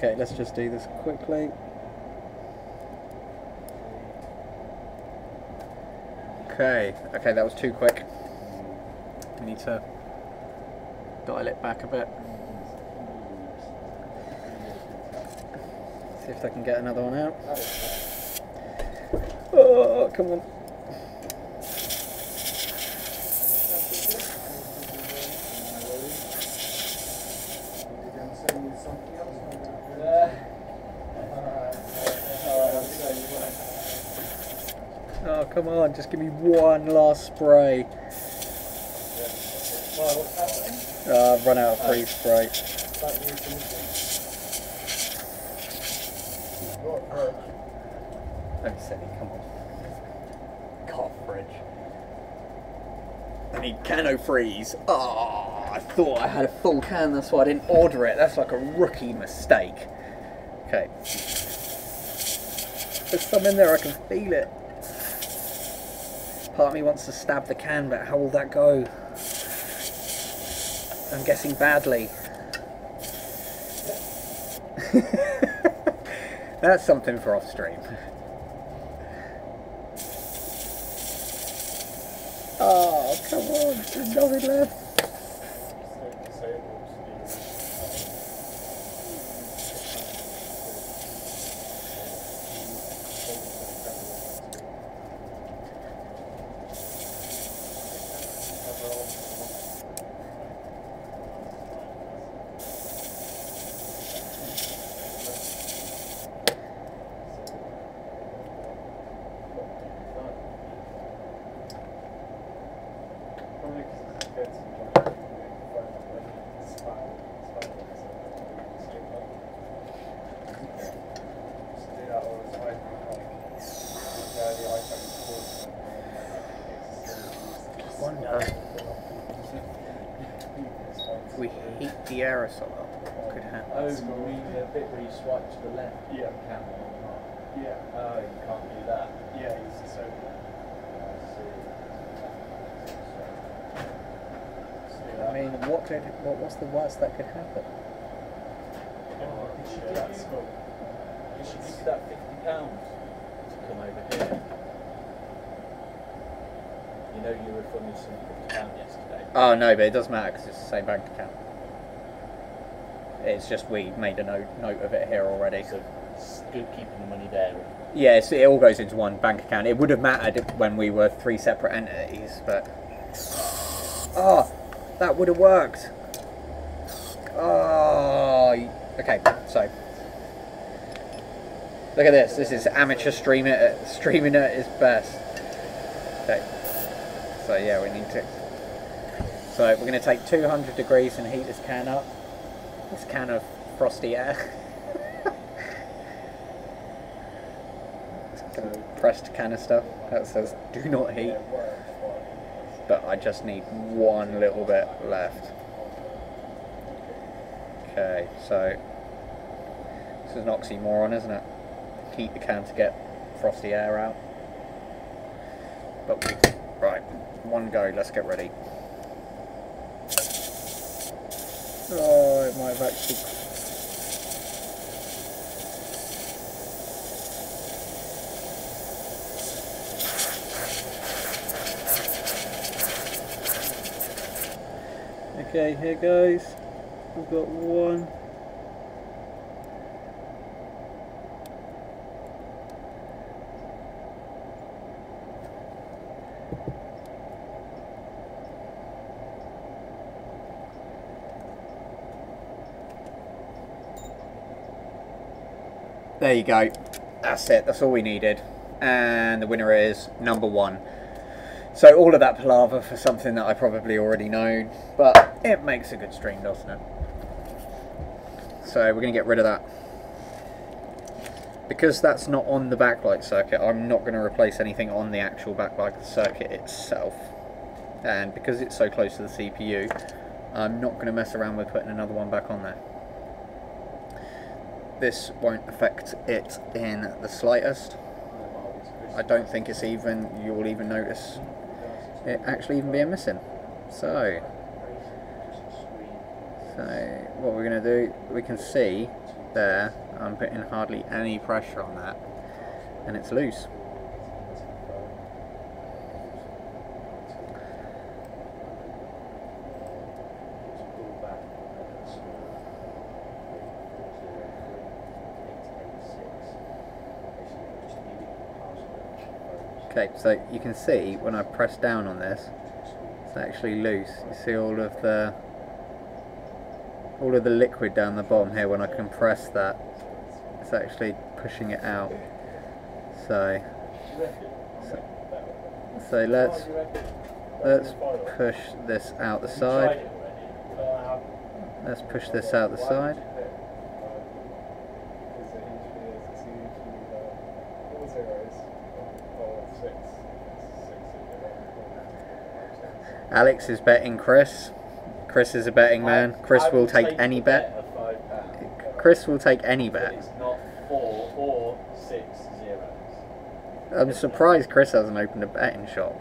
A: Okay, let's just do this quickly. Okay, that was too quick. We need to dial it back a bit. See if I can get another one out. Oh, come on. Oh, come on, just give me one last spray. I've run out of free spray. Don't be silly, come on. Cartridge. I need Cano Freeze. Oh, I thought I had a full can, that's why I didn't order it. That's like a rookie mistake. Okay. There's some in there, I can feel it. Part of me wants to stab the can, but how will that go? I'm guessing badly. That's something for off stream. Oh, come on, there's nothing left. We heat the aerosol up. What could happen?
C: Oh, the bit where you swipe to the left.
B: Yeah.
C: Camera or not.
B: Yeah.
C: Oh, you can't do that.
B: Yeah, so.
A: I mean, what's the worst that could happen?
C: You should give you that £50 to come over here. You know you were funding some £50 yesterday.
A: Oh no, but it doesn't matter because it's the same bank account. It's just we made a note of it here already.
C: So it's good keeping the money there.
A: Yeah, it all goes into one bank account. It would have mattered when we were 3 separate entities, but... Oh, that would have worked. Oh, okay, so... Look at this. This is amateur streaming at its best. Okay. So yeah, we need to... So we're going to take 200 degrees and heat this can up. This can of frosty air. Pressed canister that says do not heat. But I just need one little bit left. Okay, so this is an oxymoron, isn't it? Heat the can to get frosty air out. But right, one go, let's get ready. Oh, it might have actually... Okay, here goes. We've got one. There you go. That's it. That's all we needed. And the winner is number 1. So all of that palaver for something that I probably already know, but it makes a good stream, doesn't it? So we're going to get rid of that. Because that's not on the backlight circuit, I'm not going to replace anything on the actual backlight circuit itself. And because it's so close to the CPU, I'm not going to mess around with putting another one back on there. This won't affect it in the slightest. I don't think it's even, you'll even notice it actually even being missing. So what we're going to do, we can see there. I'm putting hardly any pressure on that, and it's loose. Okay, so you can see when I press down on this, it's actually loose. You see all of the liquid down the bottom here. When I compress that, it's actually pushing it out. So let's push this out the side. Let's push this out the side. Alex is betting Chris. Chris is a betting man. Chris will take any bet. Chris will take any bet.
C: It's not 4 or 6 zeros.
A: I'm surprised Chris hasn't opened a betting shop.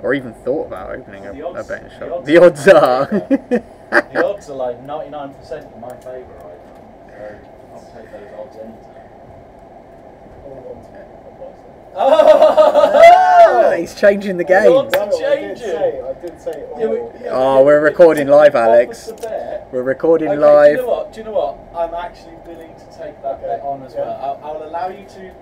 A: Or even thought about opening a betting shop. The odds are.
C: The odds are like 99% in my favour right now. So I'll take those odds anytime.
A: Oh, he's changing the game.
C: I did say
A: Oh, we're recording live, Alex. We're recording live.
C: Do you know what? I'm actually willing to take that bet on as well. I'll allow you to.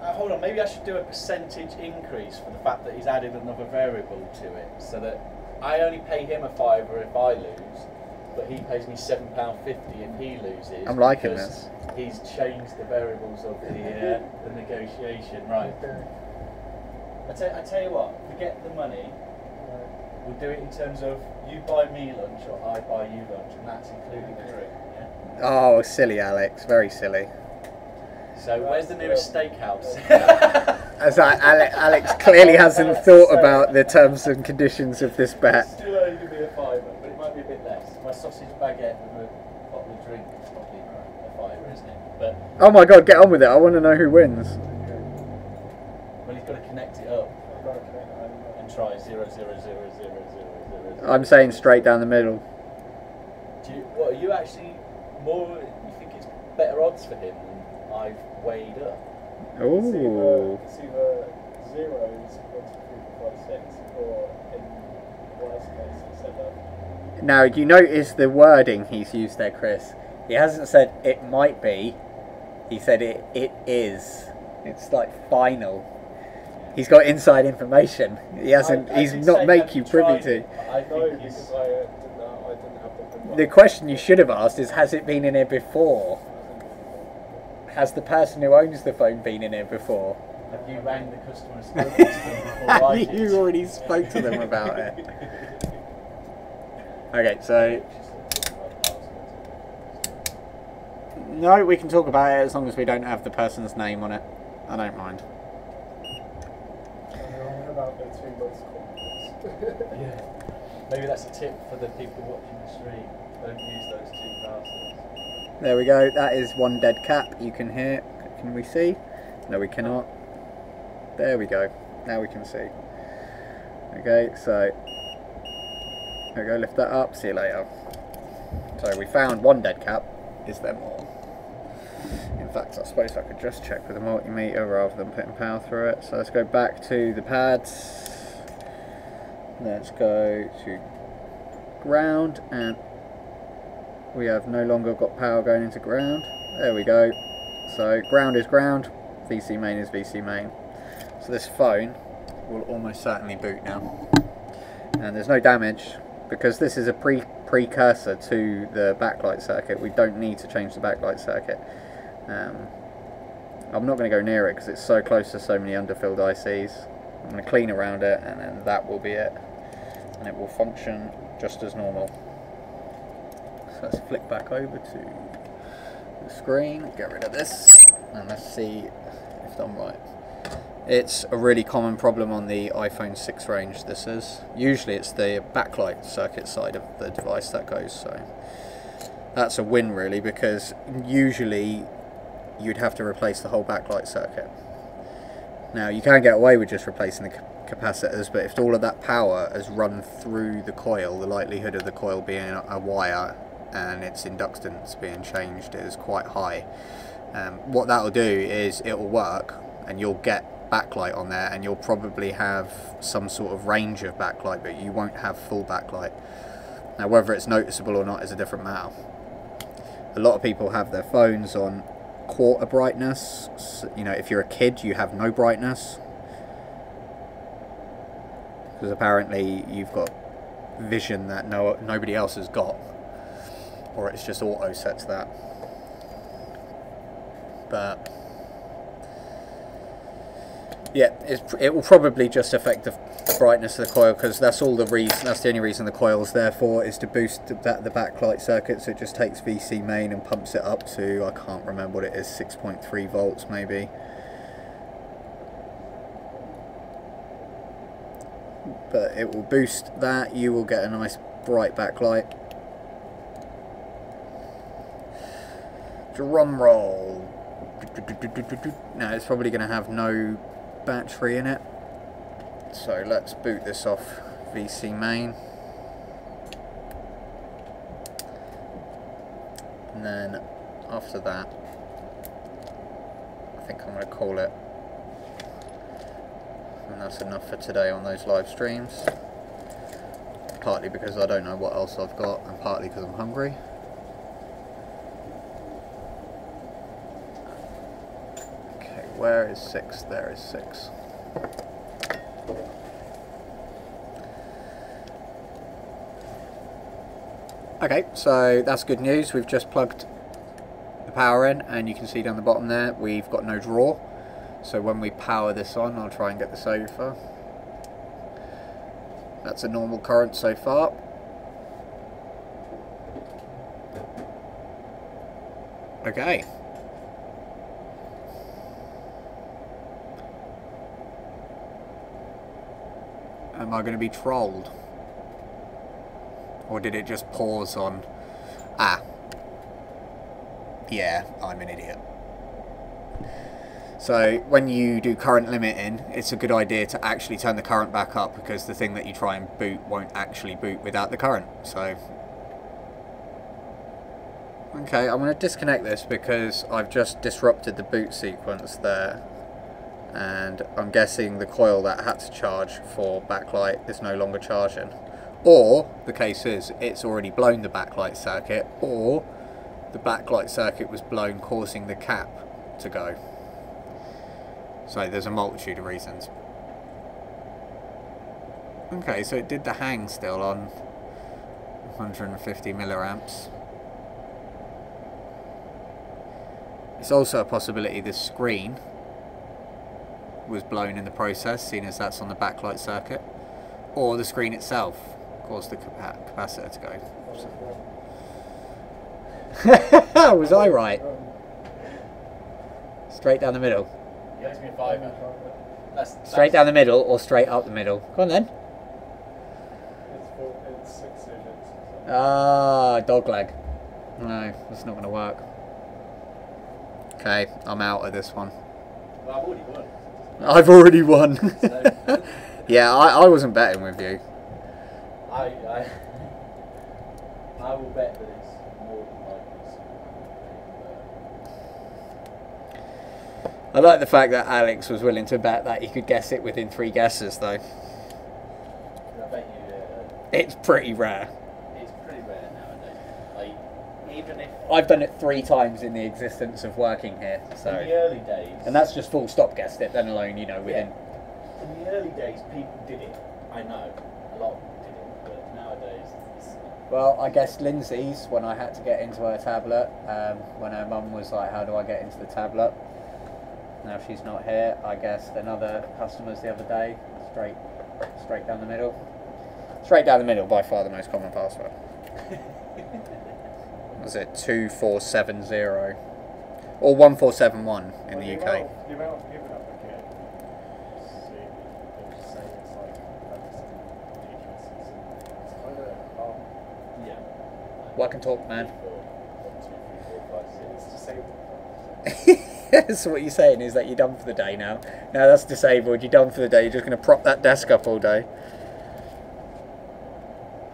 C: Hold on, maybe I should do a percentage increase for the fact that he's added another variable to it, so that I only pay him a fiver if I lose, but he pays me £7.50 if he loses.
A: I'm liking this.
C: He's changed the variables of the negotiation, right? I tell you what, forget the money. We'll do it in terms of you buy me lunch or I buy you lunch, and that's including the drink. Yeah?
A: Oh, silly Alex, very silly.
C: So where's the nearest steakhouse?
A: As Alex clearly hasn't thought about the terms and conditions of this bet.
C: It's too early to be a fiver, but it might be a bit less. My sausage baguette with a bottle of drink is probably a fiver, isn't it? But
A: oh my god, get on with it. I want to know who wins.
C: well, he's got to connect it up and try 0, 0, 0, 0, 0, 0.
A: I'm saying straight down the middle.
C: What are you actually more? You think it's better odds for him than I've weighed up?
A: Ooh.
B: It's either 0s, 1, 2, 3, 4, 5, 6, or in worst case it's 7.
A: Now, you notice the wording he's used there, Chris. He hasn't said it might be. He said it is. It's like final. He's got inside information. He hasn't. He's not make you privy to.
B: I know because I didn't have the.
A: The question you should have asked is, has it been in here before? Has the person who owns the phone been in here before?
C: Have you rang the customer service before I did?
A: You already spoke to them about it. Okay, so no, we can talk about it as long as we don't have the person's name on it. I don't mind.
B: About the 2 months conference.
C: Yeah. Maybe that's a tip for the people watching the stream. Don't use those 2 passwords.
A: There we go. That is one dead cap. You can hear. Can we see? No, we cannot. There we go. Now we can see. Okay, so there we go. Lift that up. See you later. So we found one dead cap. Is there more? In fact, I suppose I could just check with a multimeter rather than putting power through it. So let's go back to the pads. Let's go to ground, and we have no longer got power going into ground. There we go. So ground is ground, VC main is VC main. So this phone will almost certainly boot now. And there's no damage because this is a precursor to the backlight circuit. We don't need to change the backlight circuit. I'm not going to go near it because it's so close to so many underfilled ICs. I'm going to clean around it, and then that will be it, and it will function just as normal. So let's flick back over to the screen, get rid of this, and let's see if I'm right. It's a really common problem on the iPhone 6 range, this is. Usually it's the backlight circuit side of the device that goes, so that's a win really, because usually you'd have to replace the whole backlight circuit. Now you can get away with just replacing the capacitors, but if all of that power has run through the coil, the likelihood of the coil being a wire and its inductance being changed is quite high. What that will do is it will work and you'll get backlight on there, and you'll probably have some sort of range of backlight, but you won't have full backlight. Now whether it's noticeable or not is a different matter. A lot of people have their phones on quarter brightness. So, you know, if you're a kid you have no brightness, because apparently you've got vision that nobody else has got, or it's just auto set to that. But yeah, it will probably just affect the brightness of the coil, because that's all the reason. That's the only reason the coil's there for, is to boost the backlight circuit. So it just takes VC main and pumps it up to, I can't remember what it is, 6.3 volts maybe. But it will boost that. You will get a nice bright backlight. Drum roll. Now it's probably going to have no battery in it, so let's boot this off VC main, and then after that I think I'm going to call it, and that's enough for today on those live streams, partly because I don't know what else I've got, and partly because I'm hungry. Where is 6? There is 6. Okay, so that's good news. We've just plugged the power in, and you can see down the bottom there we've got no draw. So when we power this on, I'll try and get this over. That's a normal current so far. Okay. Am I going to be trolled? Or did it just pause on... Ah. Yeah, I'm an idiot. So, when you do current limiting, it's a good idea to actually turn the current back up, because the thing that you try and boot won't actually boot without the current. So... Okay, I'm going to disconnect this because I've just disrupted the boot sequence there. And I'm guessing the coil that had to charge for backlight is no longer charging. Or the case is it's already blown the backlight circuit, or the backlight circuit was blown, causing the cap to go. So there's a multitude of reasons. Okay, so it did the hang still on 150 milliamps. It's also a possibility this screen was blown in the process, seeing as that's on the backlight circuit, or the screen itself caused the capacitor to go. So. Was I right? Straight down the middle.
C: You owes me a fiver.
A: Straight down the middle or straight up the middle? Go on then.
B: It's 6 digits.
A: Ah, dog leg. No, that's not going to work. Okay, I'm out of this one.
C: Well, I've already won.
A: I've already won.
C: So,
A: yeah, I wasn't betting with you.
C: I will bet that it's more than likely.
A: I like the fact that Alex was willing to bet that he could guess it within 3 guesses, though.
C: I bet you.
A: It's pretty rare.
C: It's pretty rare nowadays. Like, even if
A: I've done it 3 times in the existence of working here, so.
C: in the early days,
A: And that's just full stop guessed it, then alone, you know, within.
C: yeah, in the early days, people did it. I know a lot of people did it, but nowadays, it's,
A: Well, I guess Lindsay's, when I had to get into her tablet, when her mum was like, how do I get into the tablet? Now she's not here, I guess another customers the other day, straight down the middle. Straight down the middle, by far the most common password. Was it 2470 or 1471 in the UK?
B: The amount of giving up again. See, they'll just say it's like that's ridiculous. It's kind of
C: yeah.
A: Work and talk, man.
C: 1, 2, 3, 4, 5, 6.
B: it's disabled.
A: So what you're saying is that you're done for the day now. Now that's disabled, you're done for the day, you're just going to prop that desk up all day.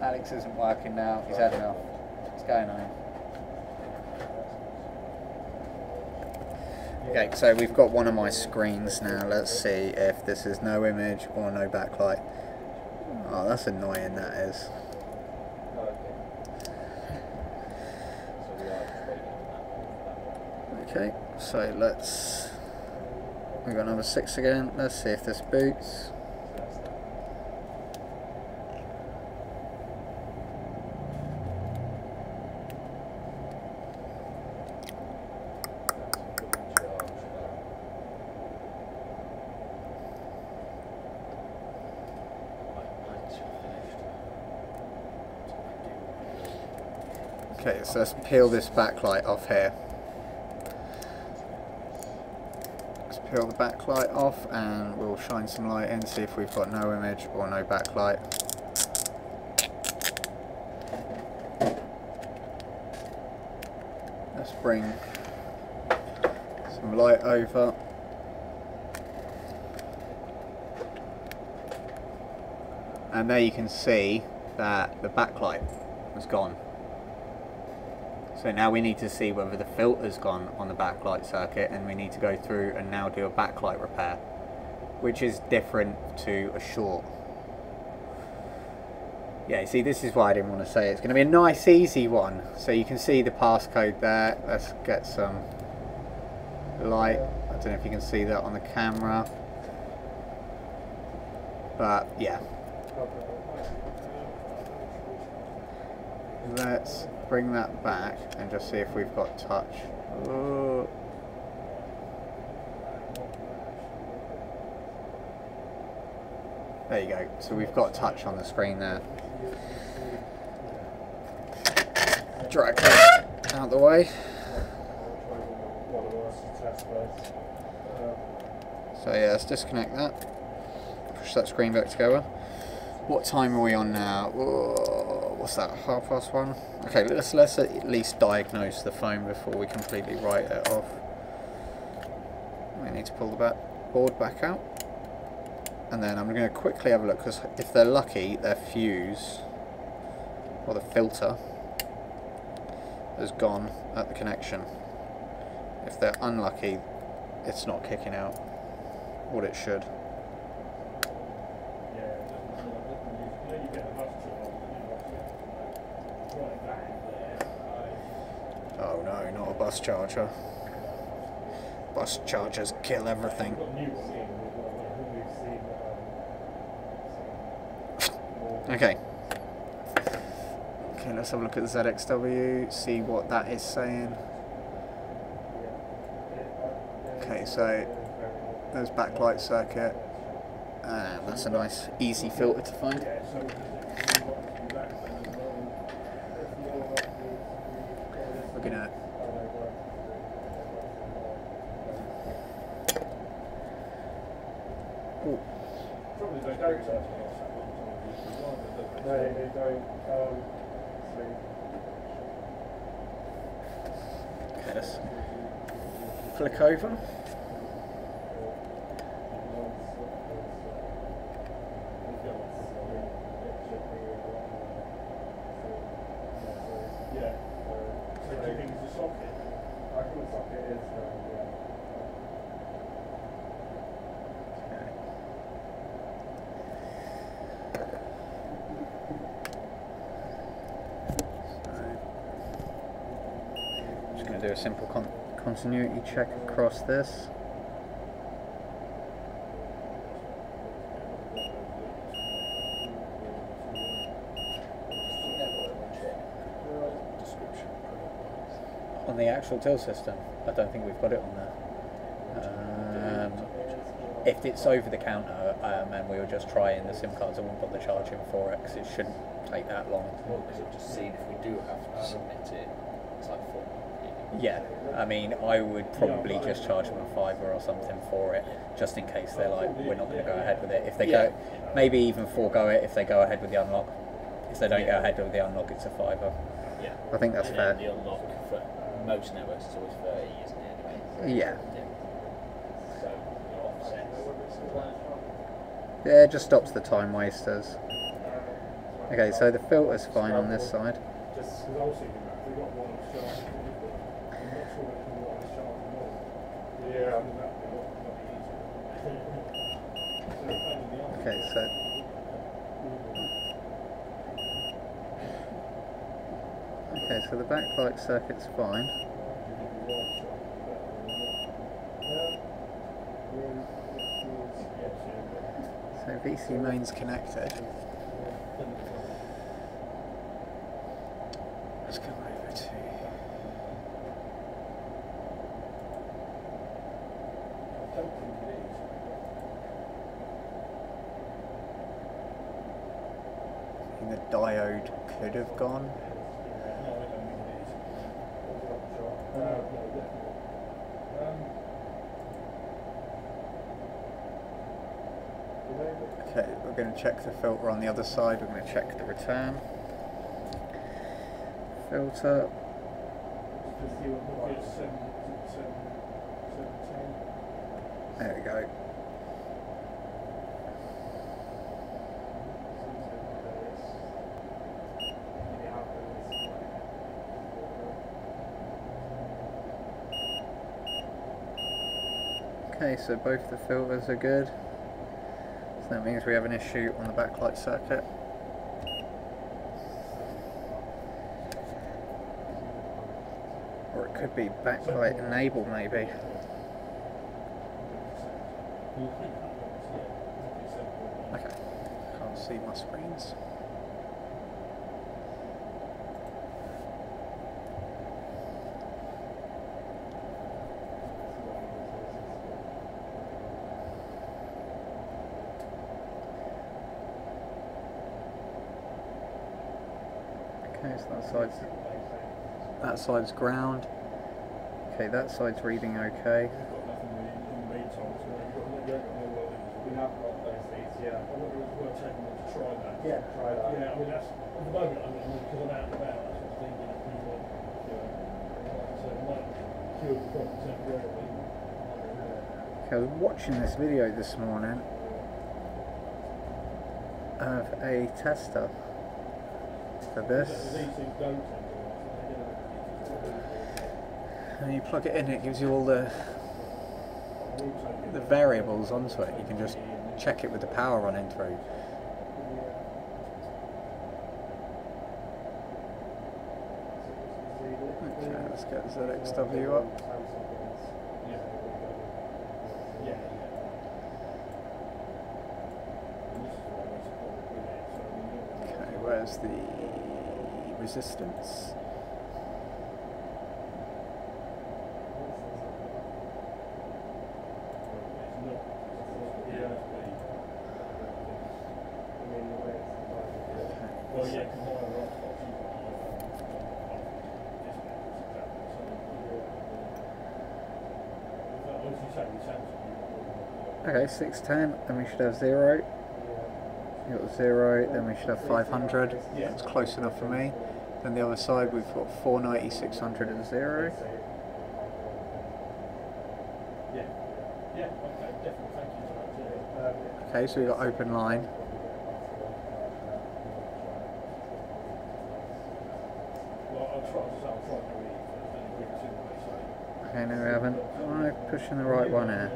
A: Alex isn't working now, he's had enough. What's going on? Okay, so we've got one of my screens now. Let's see if this is no image or no backlight. Oh, that's annoying, that is. Okay, so let's... We've got number 6 again. Let's see if this boots. Okay, so let's peel this backlight off here. Let's peel the backlight off and we'll shine some light in, see if we've got no image or no backlight. Let's bring some light over. And there you can see that the backlight has gone. So now we need to see whether the filter's gone on the backlight circuit, and we need to go through and now do a backlight repair, which is different to a short. Yeah, see, this is why I didn't want to say it. It's going to be a nice easy one. So you can see the passcode there. Let's get some light. I don't know if you can see that on the camera, but yeah. Let's bring that back and just see if we've got touch. Oh. There you go. So we've got touch on the screen there. Drag that out of the way. So yeah, let's disconnect that. Push that screen back together. What time are we on now? Oh, what's that? 1:30? Okay, let's at least diagnose the phone before we completely write it off. We need to pull the board back out, and then I'm going to quickly have a look, because if they're lucky, their fuse or the filter has gone at the connection. If they're unlucky, it's not kicking out what it should. Oh no, not a bus charger. Bus chargers kill everything. Okay. Okay, let's have a look at the ZXW, see what that is saying. Okay, so there's backlight circuit. That's a nice, easy filter to find. We're gonna okay, let's flick over. Do a simple continuity check across this. On the actual till system, I don't think we've got it on there. If it's over the counter and we were just trying the SIM cards, I wouldn't put the charge in for it because it shouldn't take that long.
C: Well, because I've just seen if we do have to submit it, it's like 4.
A: Yeah, I mean, I would probably just charge them a £5 or something for it, just in case they're like, we're not going to go ahead with it. If they go, maybe even forego it if they go ahead with the unlock. If they don't go ahead with the unlock, it's a £5.
C: Yeah,
A: I think that's fair.
C: The unlock for most networks is always 30, isn't it? Anyway.
A: Yeah.
C: So the offsets.
A: Yeah, it just stops the time wasters. Okay, so the filter's fine on this side.
B: Just because also
E: we've got one shard. I'm not sure if we want a shard more.
B: Yeah.
A: Okay, so the backlight circuit's fine. So VC main's connected. Let's go over to the diode could have gone. Okay, we're going to check the filter on the other side. We're going to check the return filter. There we go. Okay, so both the filters are good. So that means we have an issue on the backlight circuit. Or it could be backlight enable maybe. Okay, can't see my screens. Okay, so that side's ground. Okay, that side's reading okay.
E: We have got those leads, yeah. I wonder if it's worth taking them to try that.
D: Yeah, try that.
E: Yeah, I mean, that's, at the moment, I mean, because I'm out and about, that's what's thinking if we want, so it might kill the problem temporarily.
A: Okay, I was watching this video this morning of a tester for this,
E: These things don't tend to,
A: and you plug it in, it gives you all the variables onto it. You can just check it with the power running through. Okay, let's get ZXW up. Okay, where's the resistance? Okay, 610, then we should have 0. You got 0, then we should have 500. That's close enough for me. Then the other side we've got 490, 600 and 0. Okay, so we've got open line. Okay, no we haven't. I'm pushing the right one here.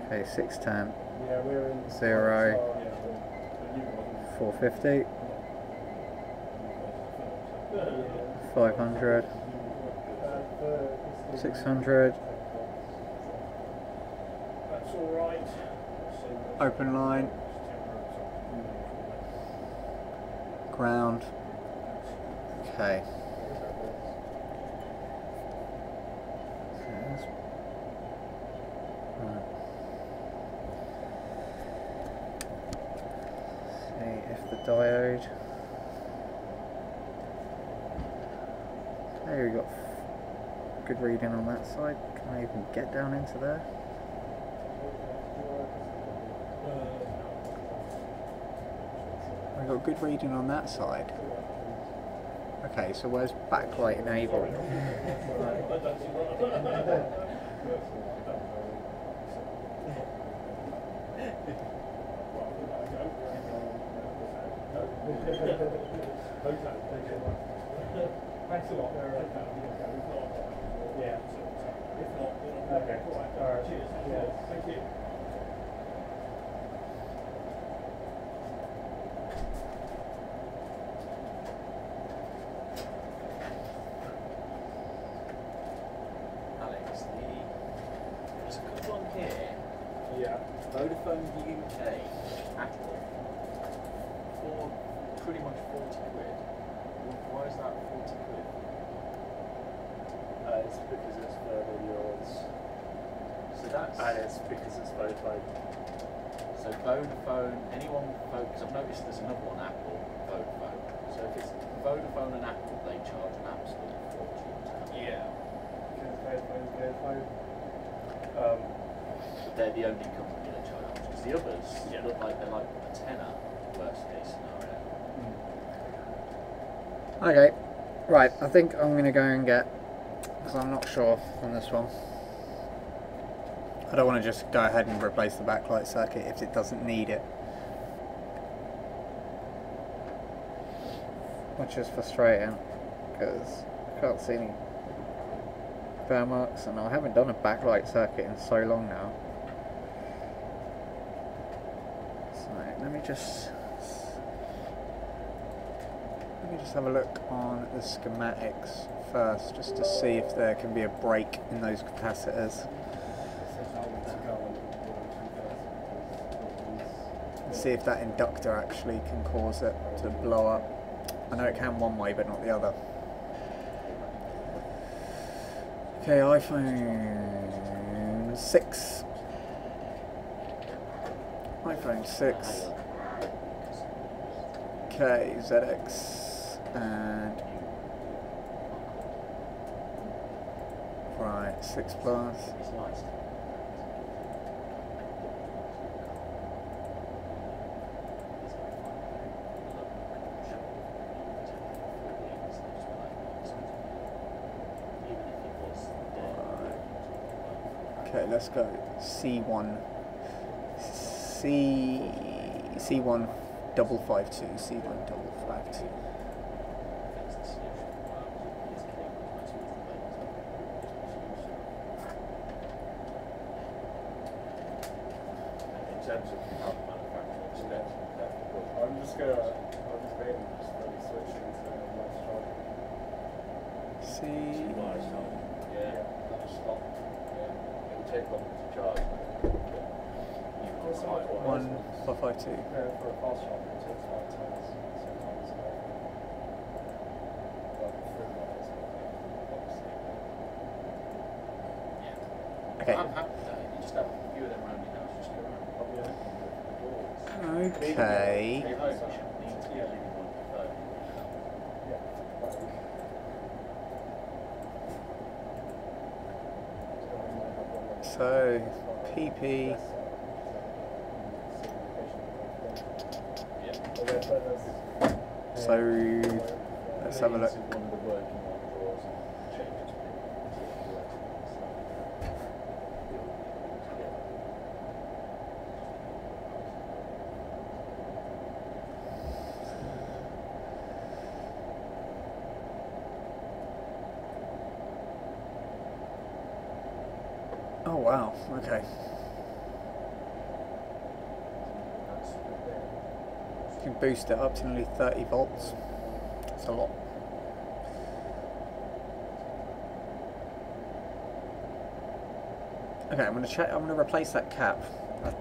A: Okay, 610, 0, 450, 500, 600, open line, ground. Okay. Diode. Okay, we got good reading on that side. Can I even get down into there? We got good reading on that side. Okay, so where's backlight enabled?
E: Thanks a lot. Yeah. If not, okay. All right. Cheers. Yeah. Thank you.
C: Alex, there's a good one here.
E: Yeah.
C: Vodafone UK Apple for pretty much 40 quid. Why is that 40 quid?
B: It's because it's further yours.
C: So that's
B: And it's because it's Vodafone.
C: so Vodafone. Anyone because I've noticed there's another one Apple Vodafone. So if it's Vodafone and Apple, they charge an absolute fortune.
B: Yeah. Because Vodafone's Vodafone.
C: But they're the only company that charge that much because the others look like they're like a tenner. Worst case scenario.
A: Okay, right, I think I'm going to go and get, because I'm not sure on this one. I don't want to just go ahead and replace the backlight circuit if it doesn't need it. Which is frustrating, because I can't see any burn marks, and I haven't done a backlight circuit in so long now. So let me just have a look on the schematics first, just to see if there can be a break in those capacitors. And see if that inductor actually can cause it to blow up. I know it can one way, but not the other. Okay, iPhone 6. iPhone 6. Okay, ZX. And right, 6 plus.
C: It's nice.
A: Okay, let's go. C1. C1 double 52. C1 double 52.
C: In terms of how the manufacturing steps,
B: I'm just waiting just for the switch into mass charging.
C: yeah, that'll stop. Yeah, it will take longer to charge.
A: One 452.
B: Yeah, for a fast charger, it takes 5 times. Sometimes, like 3 miles, obviously.
C: Yeah.
A: Okay.
C: I'm happy with that. You just have a few of them around your house, just go around.
A: Okay.
C: Take home, you shouldn't need to get anyone to phone.
A: So PP. So let's have a look.
C: One of the working one drawers and change its pin.
A: Oh wow, okay. You can boost it up to nearly 30 volts. That's a lot. Okay, I'm going to check. I'm going to replace that cap. I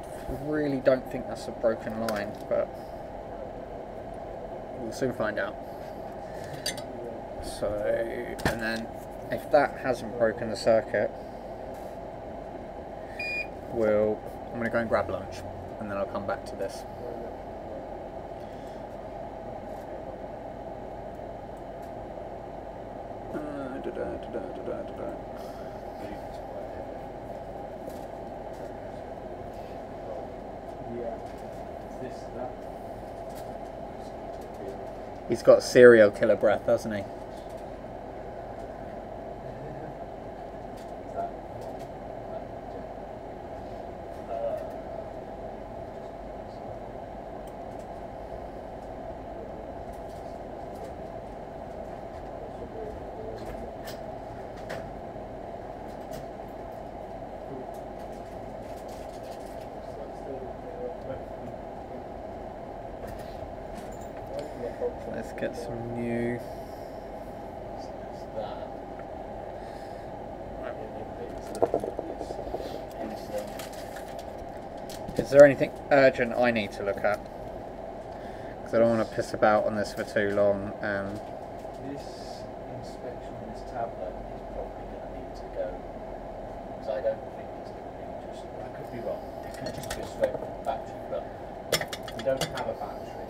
A: really don't think that's a broken line, but we'll soon find out. So, and then if that hasn't broken the circuit, I'm going to go and grab lunch, and then I'll come back to this. He's got serial killer breath, hasn't he? Let's get some new.
C: There's that. It's looking at this pencil.
A: Is there anything urgent I need to look at? Because I don't want to piss about on this for too long.
C: This inspection on this tablet is probably going to need to go, because I don't think it's going to be just, I could be wrong, it could just be a straight from battery, but we don't have a battery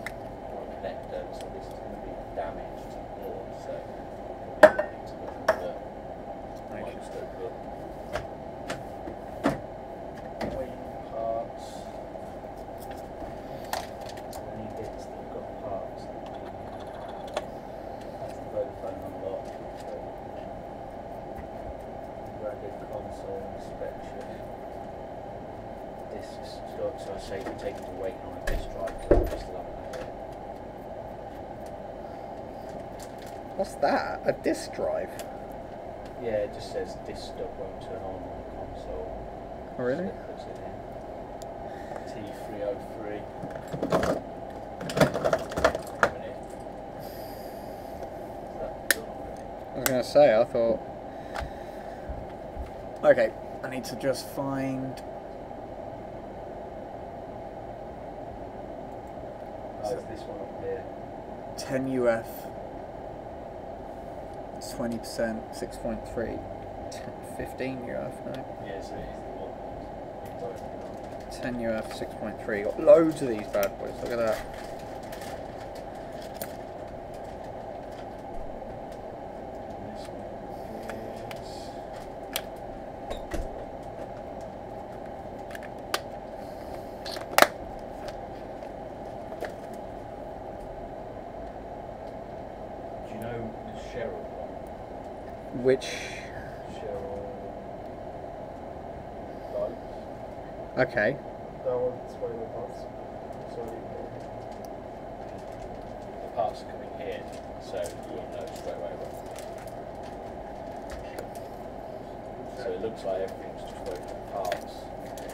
C: or a connector, so this is going to be damage to the board, so we need to look at the microscope weighing parts, any bits that have got parts. Vodafone unlock, branded console inspection, discs, so I say to take it away on a disk drive, but I still haven't had it.
A: What's that? A disk drive?
C: Yeah, it just says disk stop won't turn on the console.
A: Oh, really?
C: So it puts it in. T303.
A: I was going to say, I thought... Okay, I need to just find...
C: Oh, it's this one up here.
A: 10 UF. It's 20%, 6.3. 15 UF, no?
C: Yeah, so it is the one.
A: 10 UF, 6.3. Got loads of these bad boys, look at that. Which? Okay.
B: That one's way the parts.
C: The parts are coming here, so you'll know straight away. So it looks like everything's just going to parts.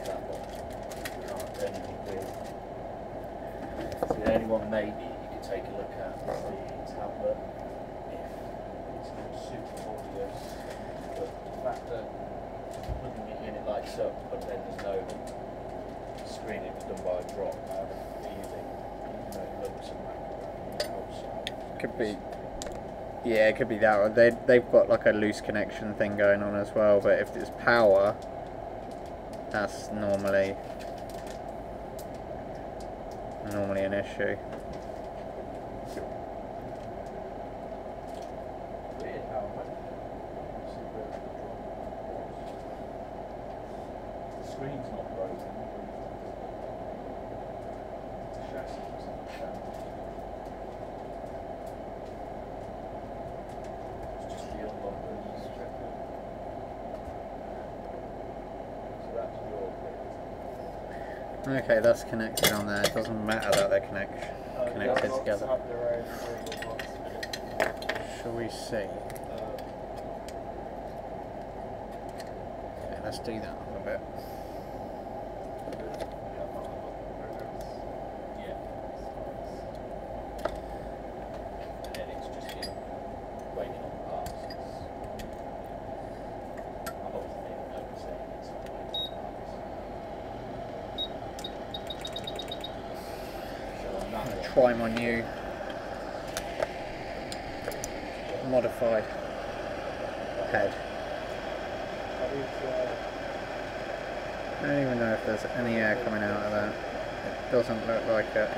C: That one. Can't do anything with. So the only one maybe you could take a look at is the tablet. If it's super audio, but the fact that plugging it in, it lights up, but then there's no screen, it was done by a drop. I have a feeling, even though it looks on the outside.
A: Could be. Yeah, it could be that one. They've got like a loose connection thing going on as well, but if there's power, that's normally an issue.
C: Weird how much the screen's not broken. The chassis is not damaged. It's just the unlock that needs checking. So that's your bit.
A: Okay, that's connected on there. It doesn't matter that they're connected together.
B: Have their own individual parts.
A: Shall we see? Okay, let's do that a bit.
C: Yeah. And then it's just in waiting on parts. I'm obviously noticing it's waiting on parts. So on that one,
A: Try my new modified head. I don't even know if there's any air coming out of that. It doesn't look like it.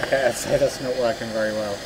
A: Okay, I'd say that's not working very well.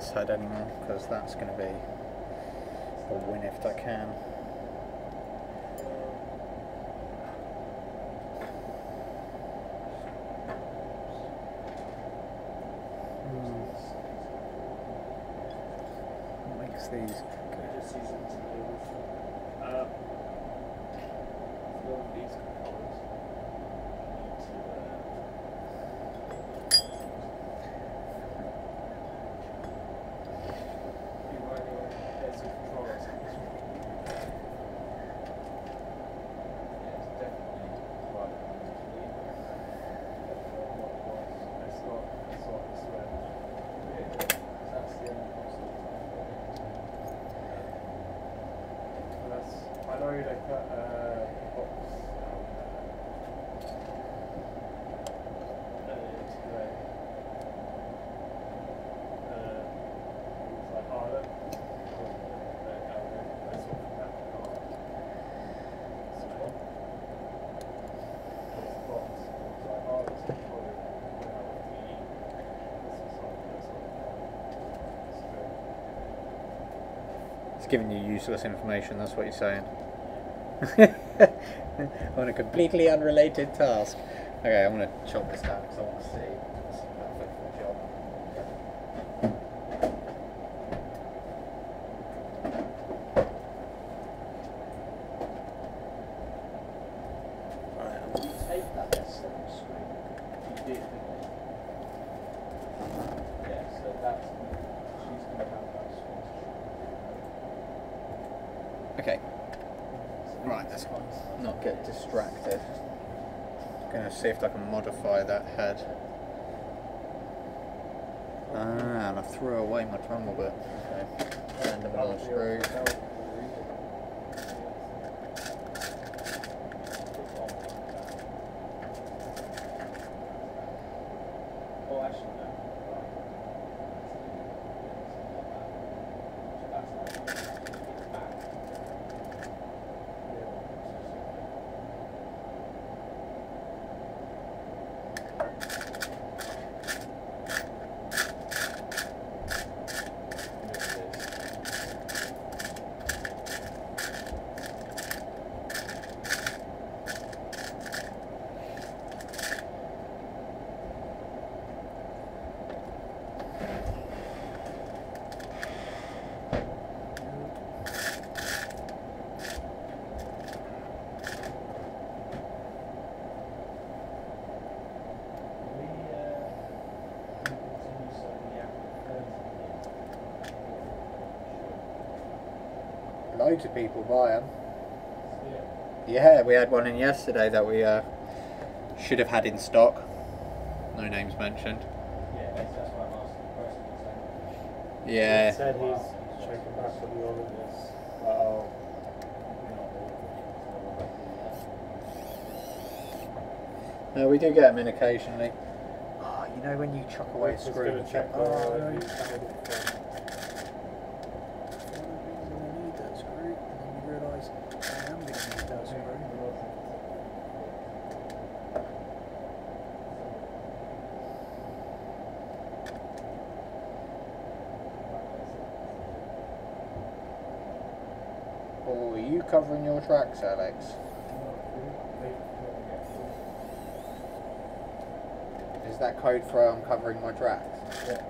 A: this head anymore, because that's going to be a win if I can. What makes these
B: I know they put a box today. It's like harder.
A: It's giving you useless information, that's what you're saying. On a completely unrelated task. Okay, I'm going to chop this down because I want to see that football job. Right, I'm
C: You take that S7 screen. You did, didn't you? Yeah, so that's she's going to have that sponsorship.
A: Okay. Right, let's not get distracted. Going to see if I can modify that head. Ah, and I threw away my trundle bit. Okay. End of another screw.
C: Oh, actually, no. So that's like it's back.
A: Loads of people buy them. Yeah, we had one in yesterday that we should have had in stock. No names mentioned.
C: Yeah, that's why I'm asking the question.
A: Yeah.
B: He said he's checking back on the orders. Oh.
A: No, we do get them in occasionally. Oh, you know when you chuck away a
B: Just
A: screw.
B: gonna check
A: Oh,
B: the
A: no.
B: you found it from.
A: I need that screw, and then you realise I am going to need that screw. Oh, are you covering your tracks, Alex? Is that code for I'm covering my tracks?
B: Yeah.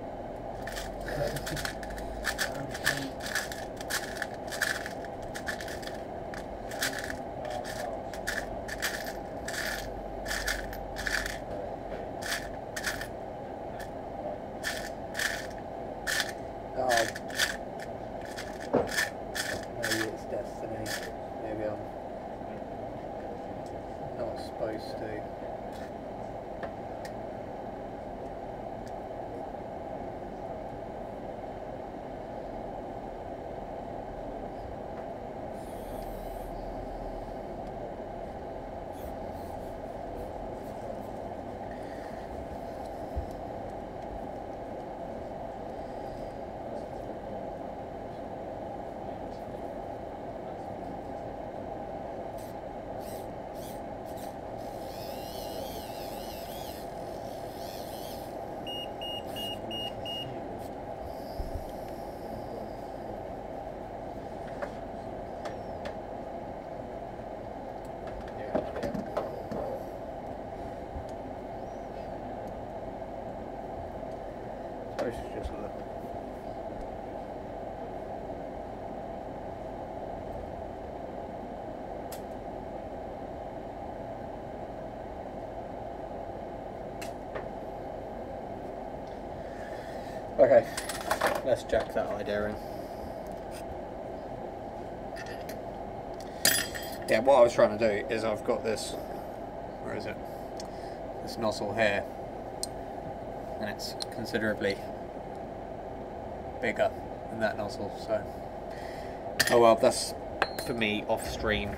A: Oh. Maybe it's destiny. Maybe I'm not supposed to. suppose you just look. Okay, let's jack that idea in. Yeah, what I was trying to do is I've got this, where is it? This nozzle here, and it's considerably bigger than that nozzle, so, oh well, that's for me off stream.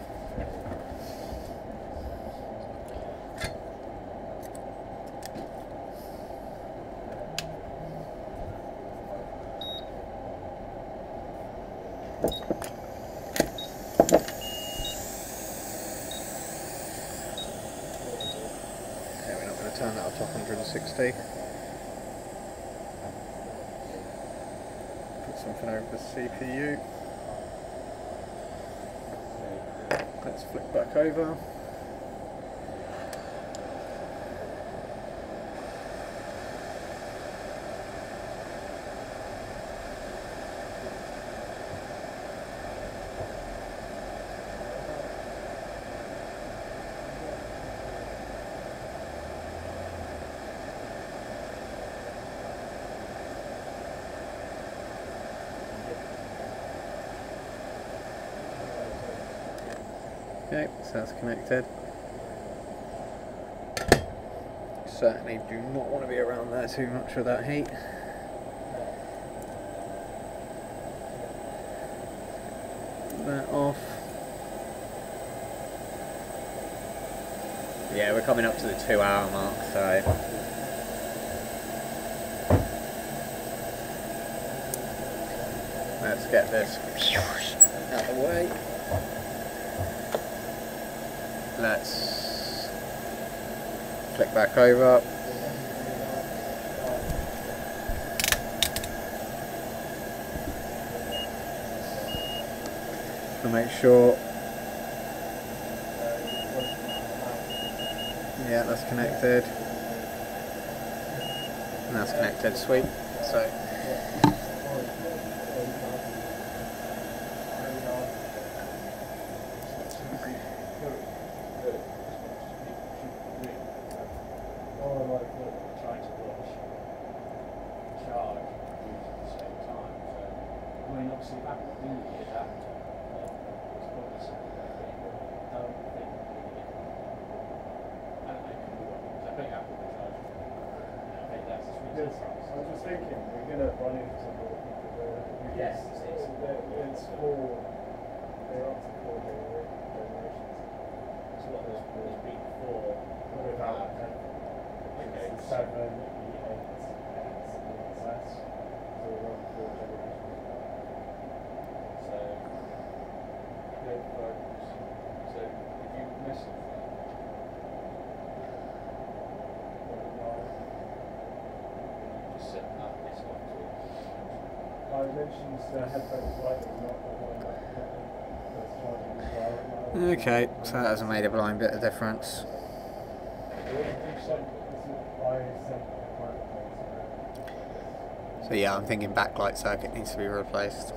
A: Turn that up to 160. Put something over the CPU. Let's flick back over. Okay, so that's connected. Certainly do not want to be around there too much with that heat. That off. Yeah, we're coming up to the 2-hour mark, so let's get this out of the way. Let's flick back over. To make sure. Yeah, that's connected. And that's connected, sweet. So
B: I was just thinking, we're going to run into the
C: Yes,
B: it's more, they're up to 4 generations.
C: So what was big before?
B: Without
C: Okay.
B: it's 7, 8, X, and S. So we're on 4 generations.
C: So, good focus. So, if you miss it, just set up this one to
B: I mentioned headphones lighting, not the one that's charging as well.
A: okay, so that hasn't made a blind bit of difference. So yeah, I'm thinking backlight circuit needs to be replaced.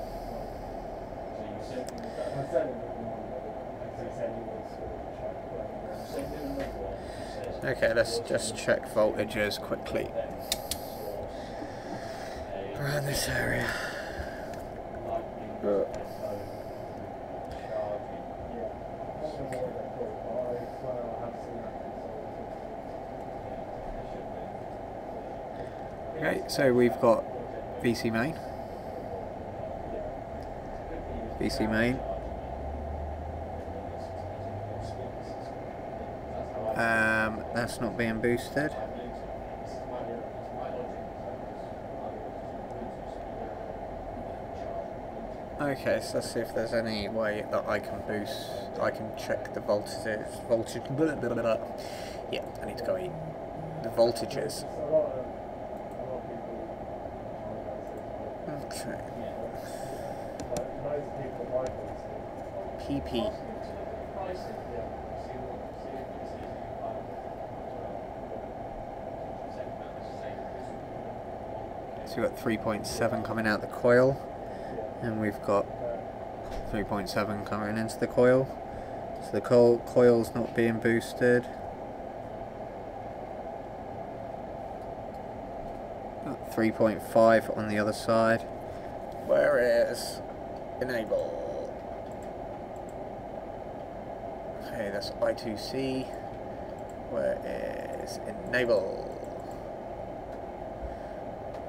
A: Okay, let's just check voltages quickly around this area. Okay, so we've got VC main. VC main. That's not being boosted. Okay, so let's see if there's any way that I can boost. I can check the voltages. Blah, blah, blah, blah. Yeah, I need to go eat the voltages. Okay. PP. So we've got 3.7 coming out the coil, and we've got 3.7 coming into the coil. So the coil's not being boosted. 3.5 on the other side. Where is enable? Okay, that's I2C. Where is enable?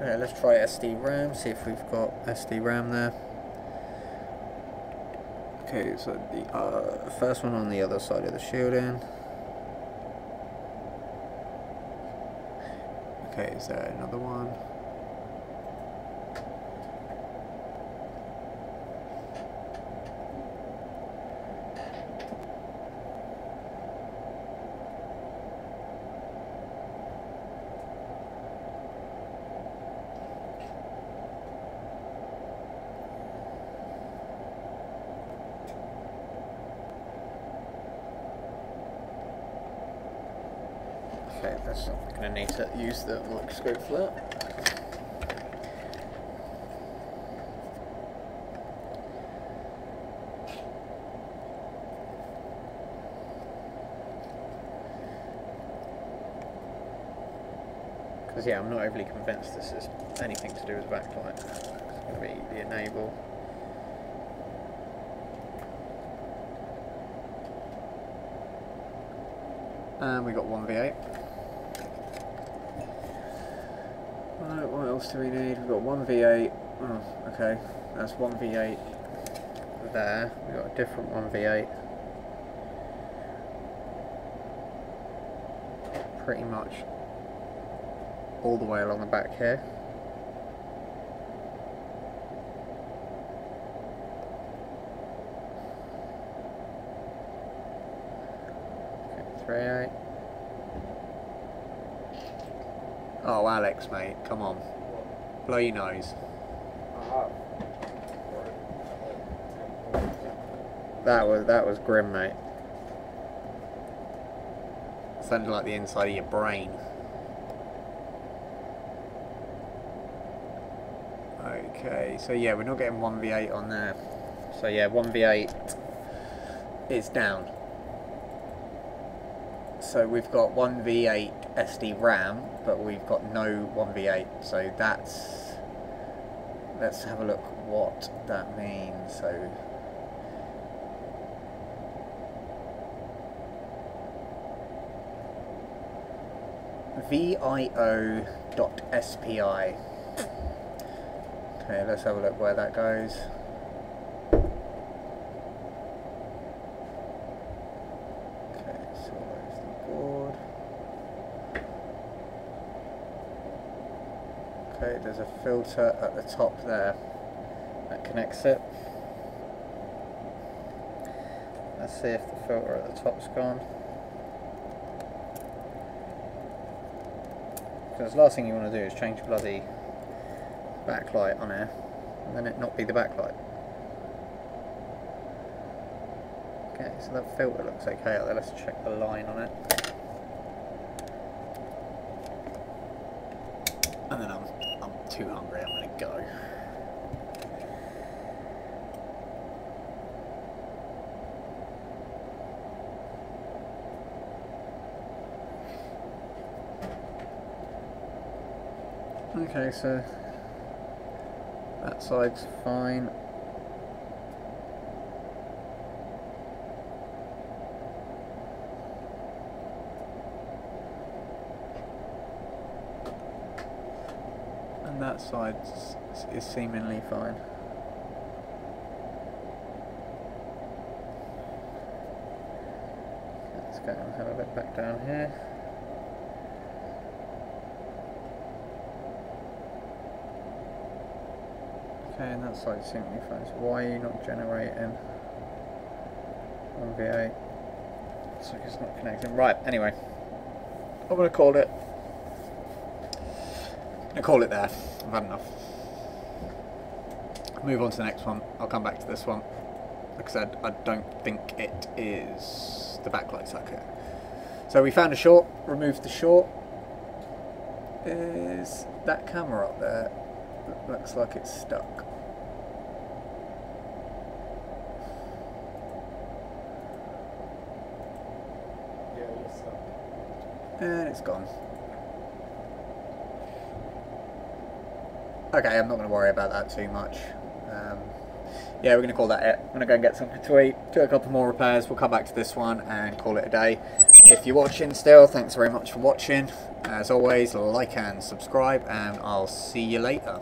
A: Okay, let's try SD-RAM, see if we've got SD-RAM there. Okay, so the first one on the other side of the shielding. Okay, is there another one? Okay, that's not going to need to use the microscope for that. Because yeah, I'm not overly convinced this is anything to do with the backlight. It's going to be the enable. And we got 1V8. Right, what else do we need? We've got 1V8. Oh, okay. That's 1V8 there. We've got a different 1V8. Pretty much all the way along the back here. Okay, 3.8. Oh, Alex, mate, come on. Blow your nose. That was grim, mate. Sounded like the inside of your brain. Okay, so yeah, we're not getting 1V8 on there. So yeah, 1V8 is down. So we've got 1V8 SD RAM, but we've got no 1V8. So that's... let's have a look what that means. So VIO.SPI. Okay, let's have a look where that goes. Okay, so there's the board. Okay, there's a filter at the top there that connects it. Let's see if the filter at the top's gone. Because the last thing you want to do is change bloody backlight on here and then it not be the backlight. Okay, so that filter looks okay out there. Let's check the line on it. And then I'm too hungry, I'm gonna go. Okay, so that side's fine. And that side is seemingly fine. Let's go and have a look back down here. Okay, and that side seems to be fine. So why are you not generating 1V8? So it's not connecting. Right, anyway. I'm going to call it. There. I've had enough. Move on to the next one. I'll come back to this one. Like I said, I don't think it is the backlight circuit. So we found a short, removed the short. Is that camera up there? Looks like it's stuck.
B: Yeah, you're stuck.
A: And it's gone. Okay, I'm not going to worry about that too much. Yeah, we're going to call that it. I'm going to go and get something to eat, do a couple more repairs, we'll come back to this one and call it a day. If you're watching still, thanks very much for watching. As always, like and subscribe, and I'll see you later.